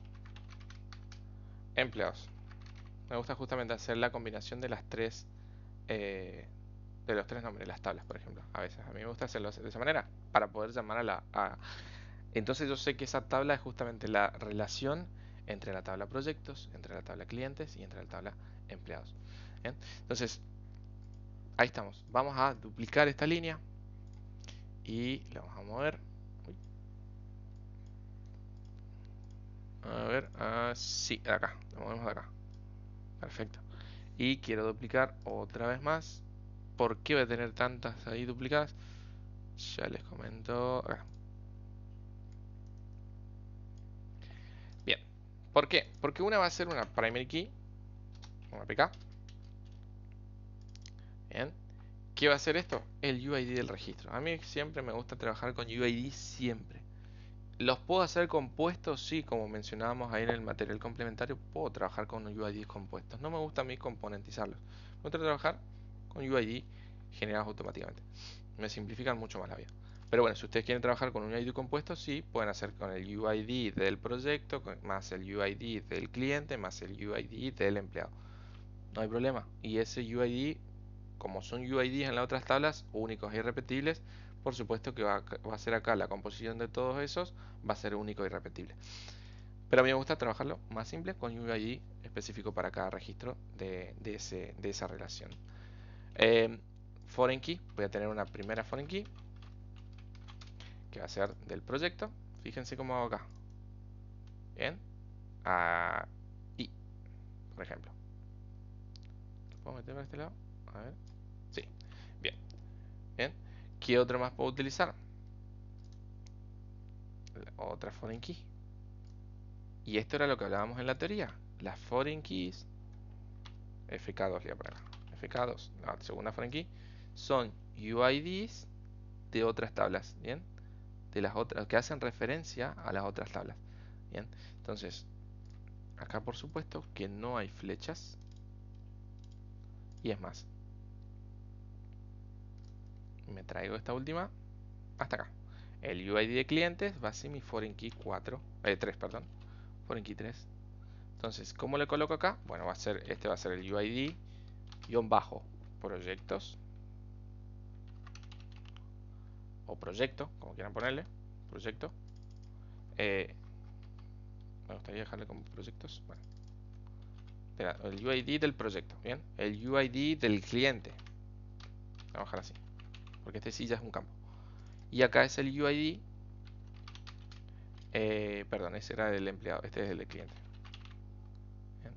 empleados. Me gusta justamente hacer la combinación de las tres, de los tres nombres, las tablas, por ejemplo. A veces a mí me gusta hacerlo de esa manera para poder llamar entonces yo sé que esa tabla es justamente la relación entre la tabla proyectos, entre la tabla clientes y entre la tabla empleados. ¿Bien? Entonces, ahí estamos. Vamos a duplicar esta línea y la vamos a mover. Uy. A ver, sí, de acá. Lo movemos de acá. Perfecto. Y quiero duplicar otra vez más. ¿Por qué voy a tener tantas ahí duplicadas? Ya les comento acá. Bien. ¿Por qué? Porque una va a ser una primary key, una PK. Bien. ¿Qué va a hacer esto? El UID del registro. A mí siempre me gusta trabajar con UID siempre. ¿Los puedo hacer compuestos? Sí, como mencionábamos ahí en el material complementario, puedo trabajar con UID compuestos. No me gusta a mí componentizarlos. Me gusta trabajar con UID generados automáticamente. Me simplifican mucho más la vida. Pero bueno, si ustedes quieren trabajar con un UID compuesto, sí, pueden hacer con el UID del proyecto, más el UID del cliente, más el UID del empleado. No hay problema. Y ese UID, como son UIDs en las otras tablas, únicos e irrepetibles, por supuesto que va a ser acá la composición de todos esos, va a ser único e irrepetible. Pero a mí me gusta trabajarlo más simple con UID específico para cada registro de esa relación. Foreign key, voy a tener una primera foreign key que va a ser del proyecto. Fíjense cómo hago acá. Bien. Y, por ejemplo. ¿Lo puedo meter para este lado? A ver. Sí. Bien. Bien. ¿Qué otro más puedo utilizar? Otra foreign key. Y esto era lo que hablábamos en la teoría. Las foreign keys, FK2 le voy a poner. FK2, la segunda foreign key, son UIDs de otras tablas, ¿bien? De las otras, que hacen referencia a las otras tablas, ¿bien? Entonces, acá por supuesto que no hay flechas. Y es más, me traigo esta última hasta acá. el UID de clientes va a ser mi foreign key 3, perdón. Foreign key 3. Entonces, ¿cómo le coloco acá? Bueno, este va a ser el UID proyectos o proyecto, como quieran ponerle, proyecto. Me gustaría dejarle como proyectos. Bueno, espera, el UID del proyecto, ¿bien? El UID del cliente. Vamos a dejar así, porque este sí ya es un campo. Y acá es el UID. Perdón, ese era del empleado, este es el del cliente. Bien.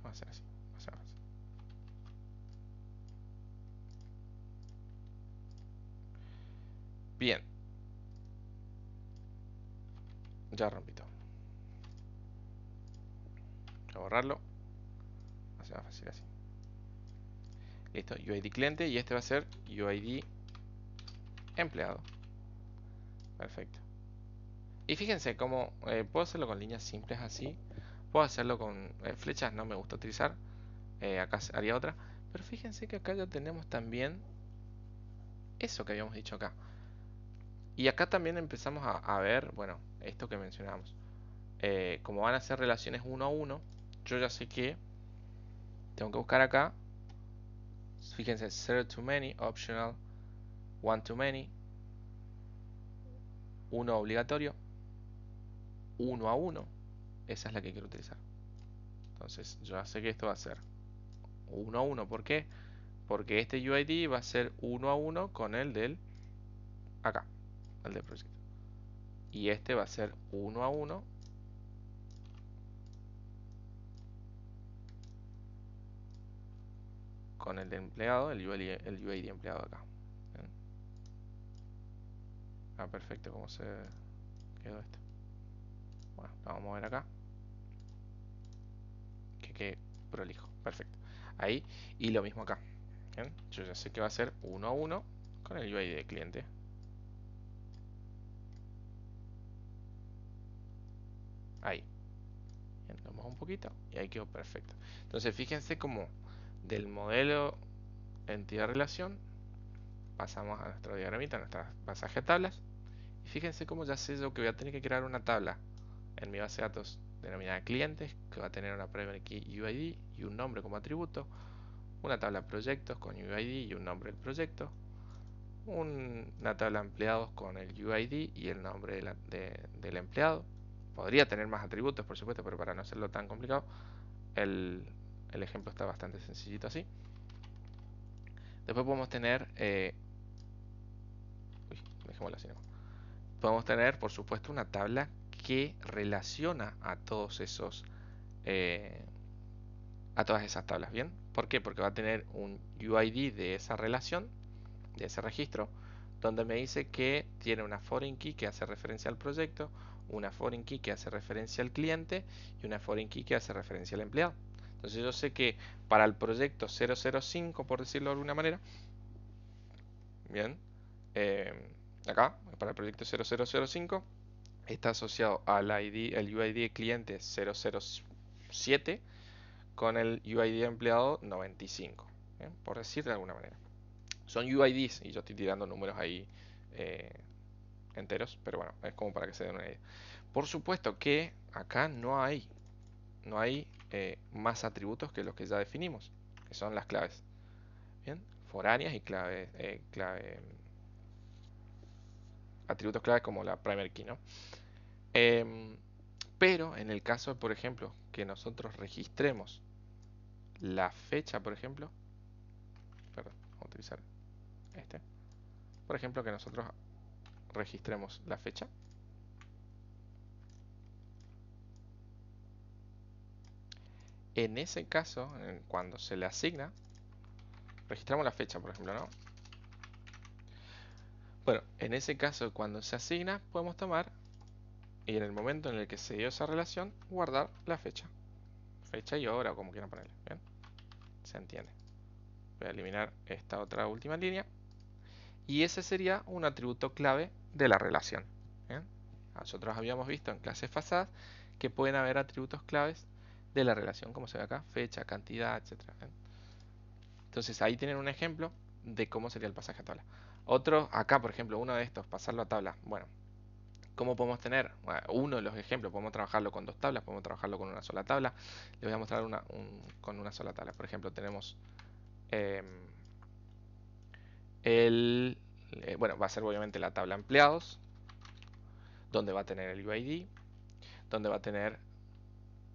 Vamos a hacer así. Vamos a hacer así. Bien. Ya rompí todo. Voy a borrarlo. Va a ser más fácil así. Listo, UID cliente y este va a ser UID empleado. Perfecto. Y fíjense cómo puedo hacerlo con líneas simples así. Puedo hacerlo con flechas, no me gusta utilizar. Acá haría otra. Pero fíjense que acá ya tenemos también eso que habíamos dicho acá. Y acá también empezamos a ver, bueno, esto que mencionamos. Como van a ser relaciones uno a uno, yo ya sé que tengo que buscar acá. Fíjense, zero to many, optional, one to many, uno obligatorio, uno a uno. Esa es la que quiero utilizar. Entonces, yo ya sé que esto va a ser uno a uno. ¿Por qué? Porque este UID va a ser uno a uno con el del acá, el del proyecto. Y este va a ser uno a uno con el de empleado, el UID empleado acá. ¿Bien? Ah, perfecto, ¿cómo se quedó esto? Bueno, lo vamos a ver acá. Que quede prolijo, perfecto. Ahí, y lo mismo acá. ¿Bien? Yo ya sé que va a ser uno a uno con el UID de cliente. Ahí. Bien, lo mojo un poquito y ahí quedó perfecto. Entonces fíjense cómo del modelo entidad-relación pasamos a nuestro diagramita, a nuestra pasaje de tablas. Y fíjense cómo ya sé yo que voy a tener que crear una tabla en mi base de datos denominada clientes, que va a tener una primary key UID y un nombre como atributo, una tabla proyectos con UID y un nombre del proyecto, una tabla empleados con el UID y el nombre del empleado. Podría tener más atributos, por supuesto, pero para no hacerlo tan complicado, el, el ejemplo está bastante sencillito así. Después podemos tener, dejémoslo así, podemos tener, por supuesto, una tabla que relaciona a todos esos, a todas esas tablas, ¿bien? ¿Por qué? Porque va a tener un UID de esa relación, de ese registro, donde me dice que tiene una foreign key que hace referencia al proyecto, una foreign key que hace referencia al cliente y una foreign key que hace referencia al empleado. Entonces yo sé que para el proyecto 005, por decirlo de alguna manera, bien, eh, acá, para el proyecto 0005, está asociado al ID, el UID de cliente 007 con el UID de empleado 95, ¿bien? Por decir de alguna manera. Son UIDs y yo estoy tirando números ahí eh, enteros, pero bueno, es como para que se den una idea. Por supuesto que acá no hay más atributos que los que ya definimos, que son las claves, bien, foráneas y atributos claves como la primary key, ¿no? Em, pero en el caso, por ejemplo, que nosotros registremos la fecha, por ejemplo, perdón, vamos a utilizar este, por ejemplo, que nosotros registremos la fecha. En ese caso, cuando se le asigna, registramos la fecha, por ejemplo, ¿no? Bueno, en ese caso, cuando se asigna, podemos tomar y en el momento en el que se dio esa relación, guardar la fecha. Fecha y hora, o como quieran ponerle. ¿Bien? Se entiende. Voy a eliminar esta otra última línea. Y ese sería un atributo clave de la relación. ¿Bien? Nosotros habíamos visto en clases pasadas que pueden haber atributos claves de la relación, como se ve acá, fecha, cantidad, etc. ¿Bien? Entonces ahí tienen un ejemplo de cómo sería el pasaje a tabla. Otro, acá por ejemplo, uno de estos, pasarlo a tabla. Bueno, ¿cómo podemos tener? Bueno, uno de los ejemplos, podemos trabajarlo con dos tablas, podemos trabajarlo con una sola tabla. Les voy a mostrar con una sola tabla. Por ejemplo, tenemos em, bueno, va a ser obviamente la tabla empleados, donde va a tener el UID, donde va a tener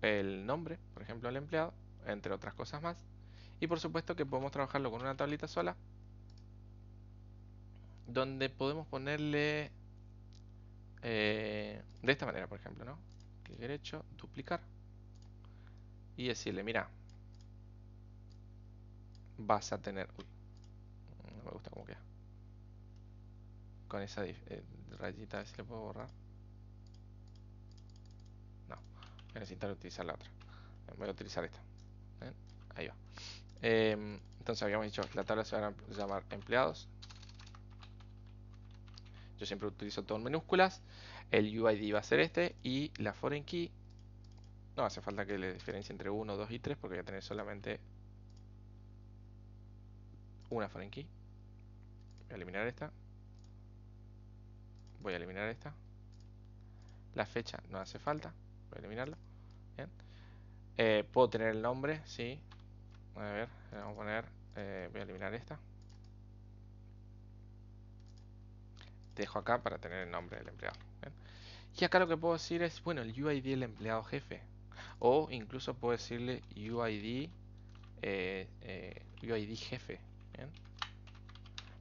el nombre, por ejemplo, del empleado, entre otras cosas más. Y por supuesto que podemos trabajarlo con una tablita sola, donde podemos ponerle de esta manera, por ejemplo, ¿no? Clic derecho, duplicar y decirle, mira, vas a tener... Uy, no me gusta cómo queda. Con esa rayita, a ver si le puedo borrar. No, voy a necesitar utilizar la otra. Voy a utilizar esta. ¿Ven? Ahí va. Entonces habíamos dicho, la tabla se va a llamar empleados. Yo siempre utilizo todo en minúsculas. El UID va a ser este y la foreign key no hace falta que le diferencie entre 1, 2 y 3 porque voy a tener solamente una foreign key. Voy a eliminar esta. Voy a eliminar esta. La fecha no hace falta. Voy a eliminarlo. Bien. Puedo tener el nombre, sí. A ver, vamos a poner. Voy a eliminar esta. Dejo acá para tener el nombre del empleado. Bien. Y acá lo que puedo decir es, bueno, el UID del empleado jefe. O incluso puedo decirle UID jefe. ¿Bien?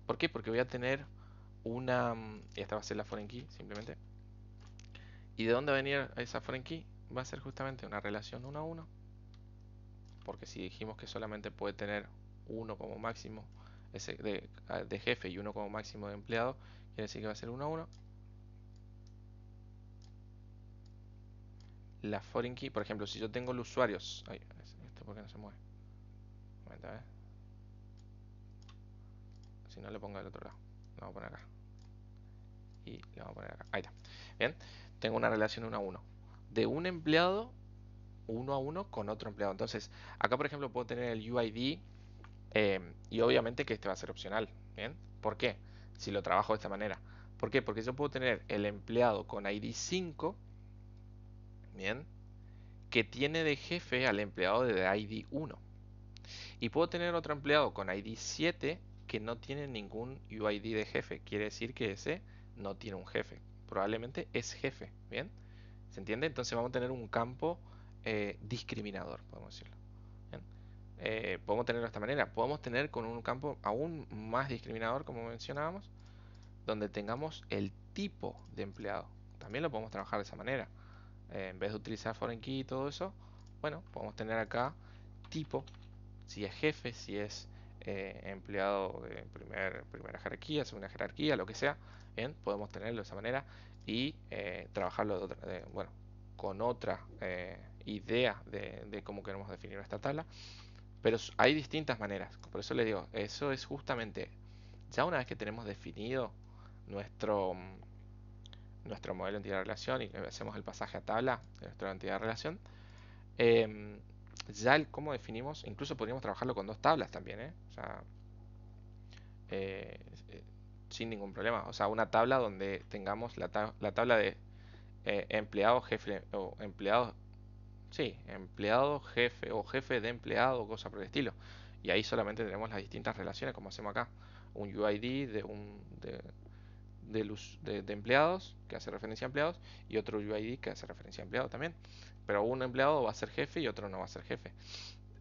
¿Por qué? Porque voy a tener una... Y esta va a ser la foreign key, simplemente. ¿Y de dónde va a venir esa foreign key? Va a ser justamente una relación 1 a 1. Porque si dijimos que solamente puede tener uno como máximo de jefe y uno como máximo de empleado, quiere decir que va a ser 1 a 1. La foreign key, por ejemplo, si yo tengo el usuario... Ay, ¿esto por qué no se mueve? Un momento, a ver. Si no, le pongo del otro lado. Lo vamos a poner acá. Y le vamos a poner acá. Ahí está. Bien. Tengo una relación 1 a 1. De un empleado 1 a 1 con otro empleado. Entonces, acá por ejemplo puedo tener el UID y obviamente que este va a ser opcional. ¿Bien? ¿Por qué? Si lo trabajo de esta manera. ¿Por qué? Porque yo puedo tener el empleado con ID 5, ¿bien? Que tiene de jefe al empleado de ID 1. Y puedo tener otro empleado con ID 7 que no tiene ningún UID de jefe. Quiere decir que ese no tiene un jefe. Probablemente es jefe. ¿Bien? ¿Se entiende? Entonces vamos a tener un campo discriminador, podemos decirlo. ¿Bien? Podemos tenerlo de esta manera. Podemos tener con un campo aún más discriminador, como mencionábamos, donde tengamos el tipo de empleado. También lo podemos trabajar de esa manera. En vez de utilizar foreign key y todo eso, bueno, podemos tener acá tipo, si es jefe, si es empleado de primera jerarquía, segunda jerarquía, lo que sea. Bien, podemos tenerlo de esa manera y trabajarlo bueno, con otra idea de cómo queremos definir esta tabla. Pero hay distintas maneras. Por eso les digo, eso es justamente, ya una vez que tenemos definido nuestro, nuestro modelo de entidad de relación y hacemos el pasaje a tabla de nuestra entidad de relación, ya el cómo definimos, incluso podríamos trabajarlo con dos tablas también, ¿eh? O sea, eh, eh, sin ningún problema. O sea, una tabla donde tengamos la tabla de empleado, jefe, o empleado, sí, empleado, jefe, o jefe de empleado, cosa por el estilo. Y ahí solamente tenemos las distintas relaciones, como hacemos acá. Un UID de empleados, que hace referencia a empleados, y otro UID que hace referencia a empleados también. Pero un empleado va a ser jefe y otro no va a ser jefe.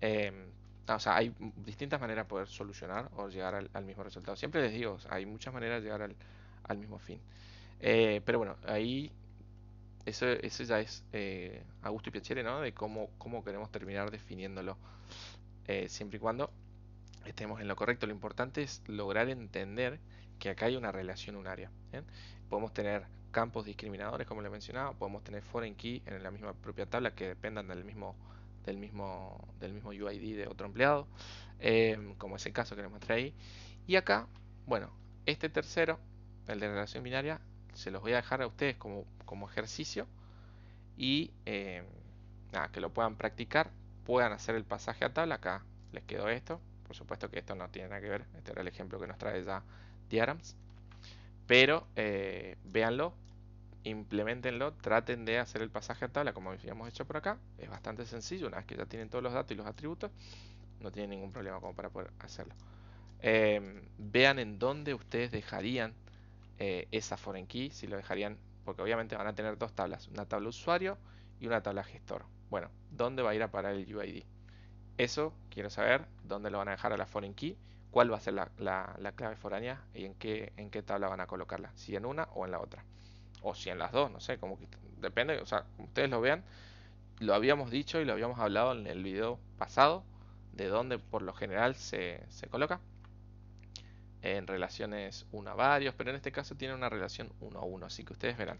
Eh, o sea, hay distintas maneras de poder solucionar o llegar al mismo resultado. Siempre les digo, o sea, hay muchas maneras de llegar al mismo fin. Pero bueno, ahí eso ya es a gusto y piacere, ¿no? De cómo queremos terminar definiéndolo. Siempre y cuando estemos en lo correcto. Lo importante es lograr entender que acá hay una relación unaria. ¿Bien? Podemos tener campos discriminadores, como les mencionaba, podemos tener foreign key en la misma propia tabla que dependan del mismo UID de otro empleado, como es el caso que les mostré ahí. Y acá, bueno, este tercero, el de relación binaria, se los voy a dejar a ustedes como ejercicio y nada, que lo puedan practicar, puedan hacer el pasaje a tabla. Acá les quedó esto, Por supuesto que esto no tiene nada que ver. Este era el ejemplo que nos trae ya Diagrams. Pero véanlo, implementenlo, traten de hacer el pasaje a tabla como habíamos hecho por acá. Es bastante sencillo. Una vez que ya tienen todos los datos y los atributos, no tienen ningún problema como para poder hacerlo. Vean en dónde ustedes dejarían esa foreign key, si lo dejarían, porque obviamente van a tener dos tablas, una tabla usuario y una tabla gestor. Bueno, ¿dónde va a ir a parar el UID? Eso quiero saber, dónde lo van a dejar a la foreign key, cuál va a ser la clave foránea y en qué tabla van a colocarla, si en una o en la otra, o si en las dos, no sé, como que depende, o sea, como ustedes lo vean, lo habíamos dicho y lo habíamos hablado en el video pasado, de dónde por lo general se coloca en relaciones 1 a varios, pero en este caso tiene una relación 1 a 1, así que ustedes verán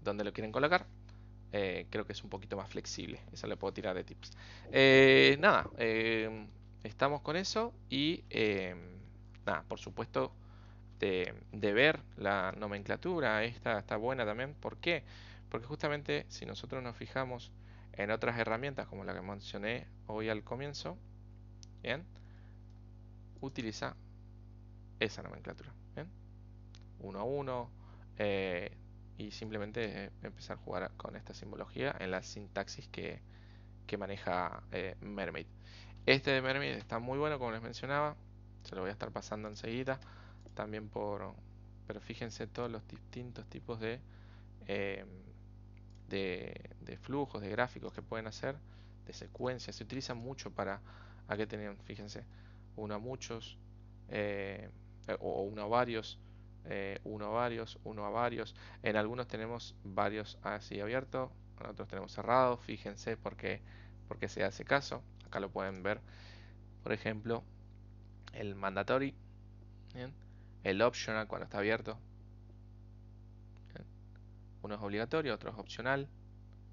dónde lo quieren colocar. Creo que es un poquito más flexible, eso le puedo tirar de tips. Nada, estamos con eso y nada, por supuesto de ver la nomenclatura, esta está buena también. ¿Por qué? Porque justamente si nosotros nos fijamos en otras herramientas como la que mencioné hoy al comienzo, bien, utiliza esa nomenclatura, bien, 1 a 1, y simplemente empezar a jugar con esta simbología en la sintaxis que maneja Mermaid. Este de Mermaid está muy bueno, como les mencionaba, se lo voy a estar pasando enseguida, también pero fíjense todos los distintos tipos eh, de flujos, de gráficos que pueden hacer, de secuencias, se utiliza mucho para, aquí tienen, fíjense, uno a muchos, o uno a varios, uno a varios, uno a varios. En algunos tenemos varios así abiertos, en otros tenemos cerrados. Fíjense porque se hace caso. Acá lo pueden ver, por ejemplo, el mandatory, ¿bien? El optional cuando está abierto. ¿Bien? Uno es obligatorio, otro es opcional.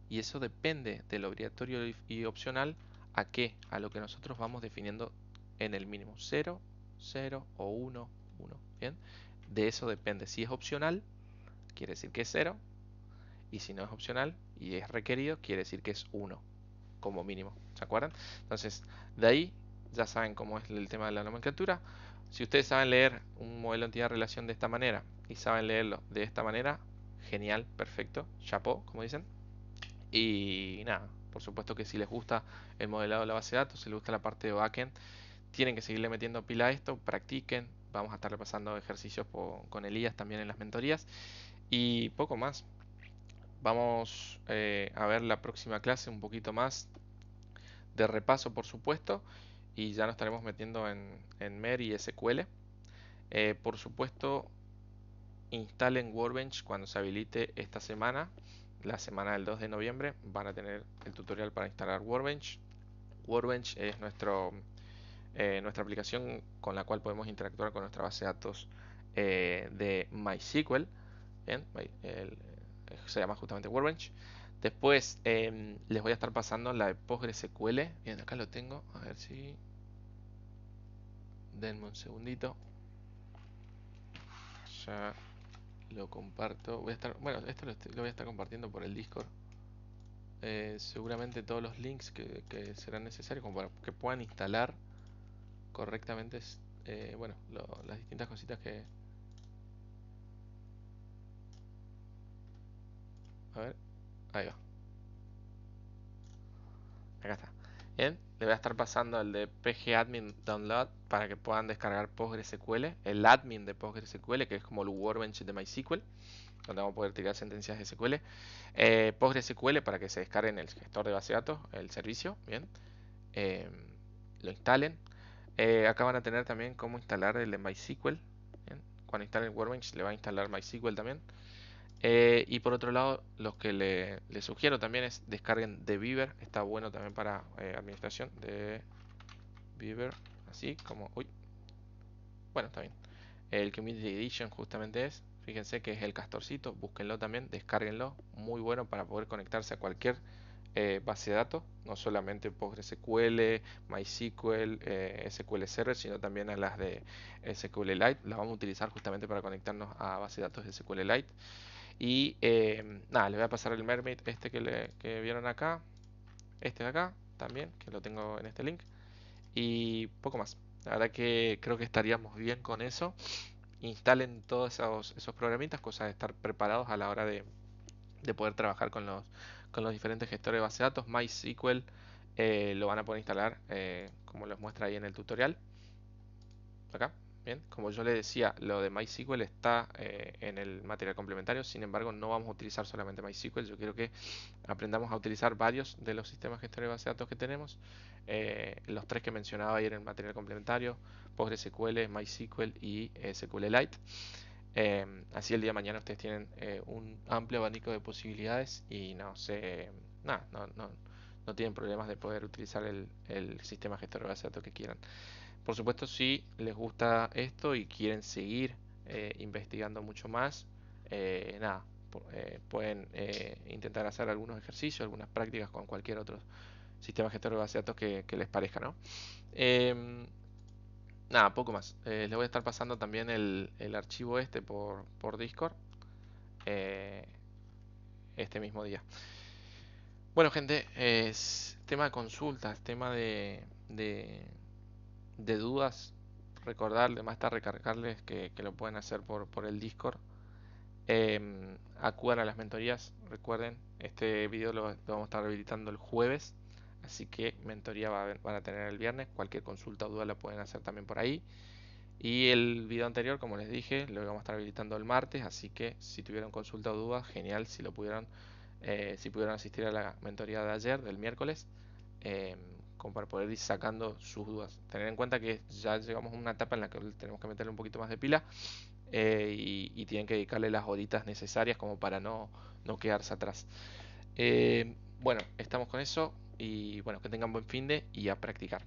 Y eso depende del obligatorio y opcional a qué, a lo que nosotros vamos definiendo en el mínimo. 0, 0 o 1, 1. ¿Bien? De eso depende. Si es opcional, quiere decir que es 0. Y si no es opcional y es requerido, quiere decir que es 1 como mínimo. ¿Se acuerdan? Entonces, de ahí ya saben cómo es el tema de la nomenclatura. Si ustedes saben leer un modelo de entidad-relación de esta manera y saben leerlo de esta manera, genial, perfecto, chapeau, como dicen. Y nada, por supuesto que si les gusta el modelado de la base de datos, si les gusta la parte de backend, tienen que seguirle metiendo pila a esto, practiquen. Vamos a estar repasando ejercicios con Elías también en las mentorías. Y poco más. Vamos a ver la próxima clase un poquito más de repaso, por supuesto. Y ya nos estaremos metiendo en MER y SQL. Por supuesto, instalen Workbench cuando se habilite esta semana. La semana del 2 de noviembre van a tener el tutorial para instalar Workbench. Workbench es nuestra aplicación con la cual podemos interactuar con nuestra base de datos de MySQL. Bien, se llama justamente Workbench. Después les voy a estar pasando la de PostgreSQL. Bien, acá lo tengo. A ver si... Denme un segundito. Ya lo comparto. Bueno, esto lo voy a estar compartiendo por el Discord. Seguramente todos los links que serán necesarios como para que puedan instalar correctamente, bueno, las distintas cositas que... A ver, ahí va. Acá está. Bien, le voy a estar pasando el de pgadmin download para que puedan descargar PostgreSQL, el admin de PostgreSQL, que es como el Workbench de MySQL, donde vamos a poder tirar sentencias de SQL. PostgreSQL para que se descarguen el gestor de base de datos, el servicio, bien. Eh, lo instalen. Acá van a tener también cómo instalar el de MySQL. Bien. Cuando instalen Workbench le va a instalar MySQL también. Y por otro lado, los que le sugiero también es descarguen de Beaver. Está bueno también para administración de Beaver. Así como... Uy. Bueno, está bien. El Community Edition justamente es. Fíjense que es el castorcito. Búsquenlo también. Descárguenlo. Muy bueno para poder conectarse a cualquier base de datos. No solamente PostgreSQL, MySQL, SQL Server, sino también a las de SQLite. Las vamos a utilizar justamente para conectarnos a base de datos de SQLite. Y nada, les voy a pasar el Mermaid este que vieron acá. Este de acá también, que lo tengo en este link. Y poco más. La verdad que creo que estaríamos bien con eso. Instalen todos esos programitas, cosa de estar preparados a la hora de poder trabajar con los diferentes gestores de base de datos. MySQL lo van a poder instalar como les muestra ahí en el tutorial. Acá, bien, como yo les decía, lo de MySQL está en el material complementario. Sin embargo, no vamos a utilizar solamente MySQL. Yo quiero que aprendamos a utilizar varios de los sistemas gestores de base de datos que tenemos. Los tres que mencionaba ahí en el material complementario: PostgreSQL, MySQL y SQLite. Así el día de mañana ustedes tienen un amplio abanico de posibilidades y no tienen problemas de poder utilizar el sistema gestor de base de datos que quieran. Por supuesto, si les gusta esto y quieren seguir investigando mucho más, pueden intentar hacer algunos ejercicios, algunas prácticas con cualquier otro sistema gestor de base de datos que les parezca, ¿no? Em, poco más. Les voy a estar pasando también el archivo este por Discord eh, este mismo día. Bueno, gente, es tema de consultas, tema de dudas. Recordarles, más tarde recargarles que lo pueden hacer por el Discord. Acudan a las mentorías. Recuerden, este video lo vamos a estar habilitando el jueves. Así que mentoría van a tener el viernes. Cualquier consulta o duda la pueden hacer también por ahí. Y el video anterior, como les dije, lo vamos a estar habilitando el martes. Así que si tuvieron consulta o duda, genial si si pudieron asistir a la mentoría de ayer, del miércoles, eh, como para poder ir sacando sus dudas. Tener en cuenta que ya llegamos a una etapa en la que tenemos que meterle un poquito más de pila y tienen que dedicarle las horitas necesarias como para no quedarse atrás. Bueno, estamos con eso y bueno, que tengan buen finde y a practicar.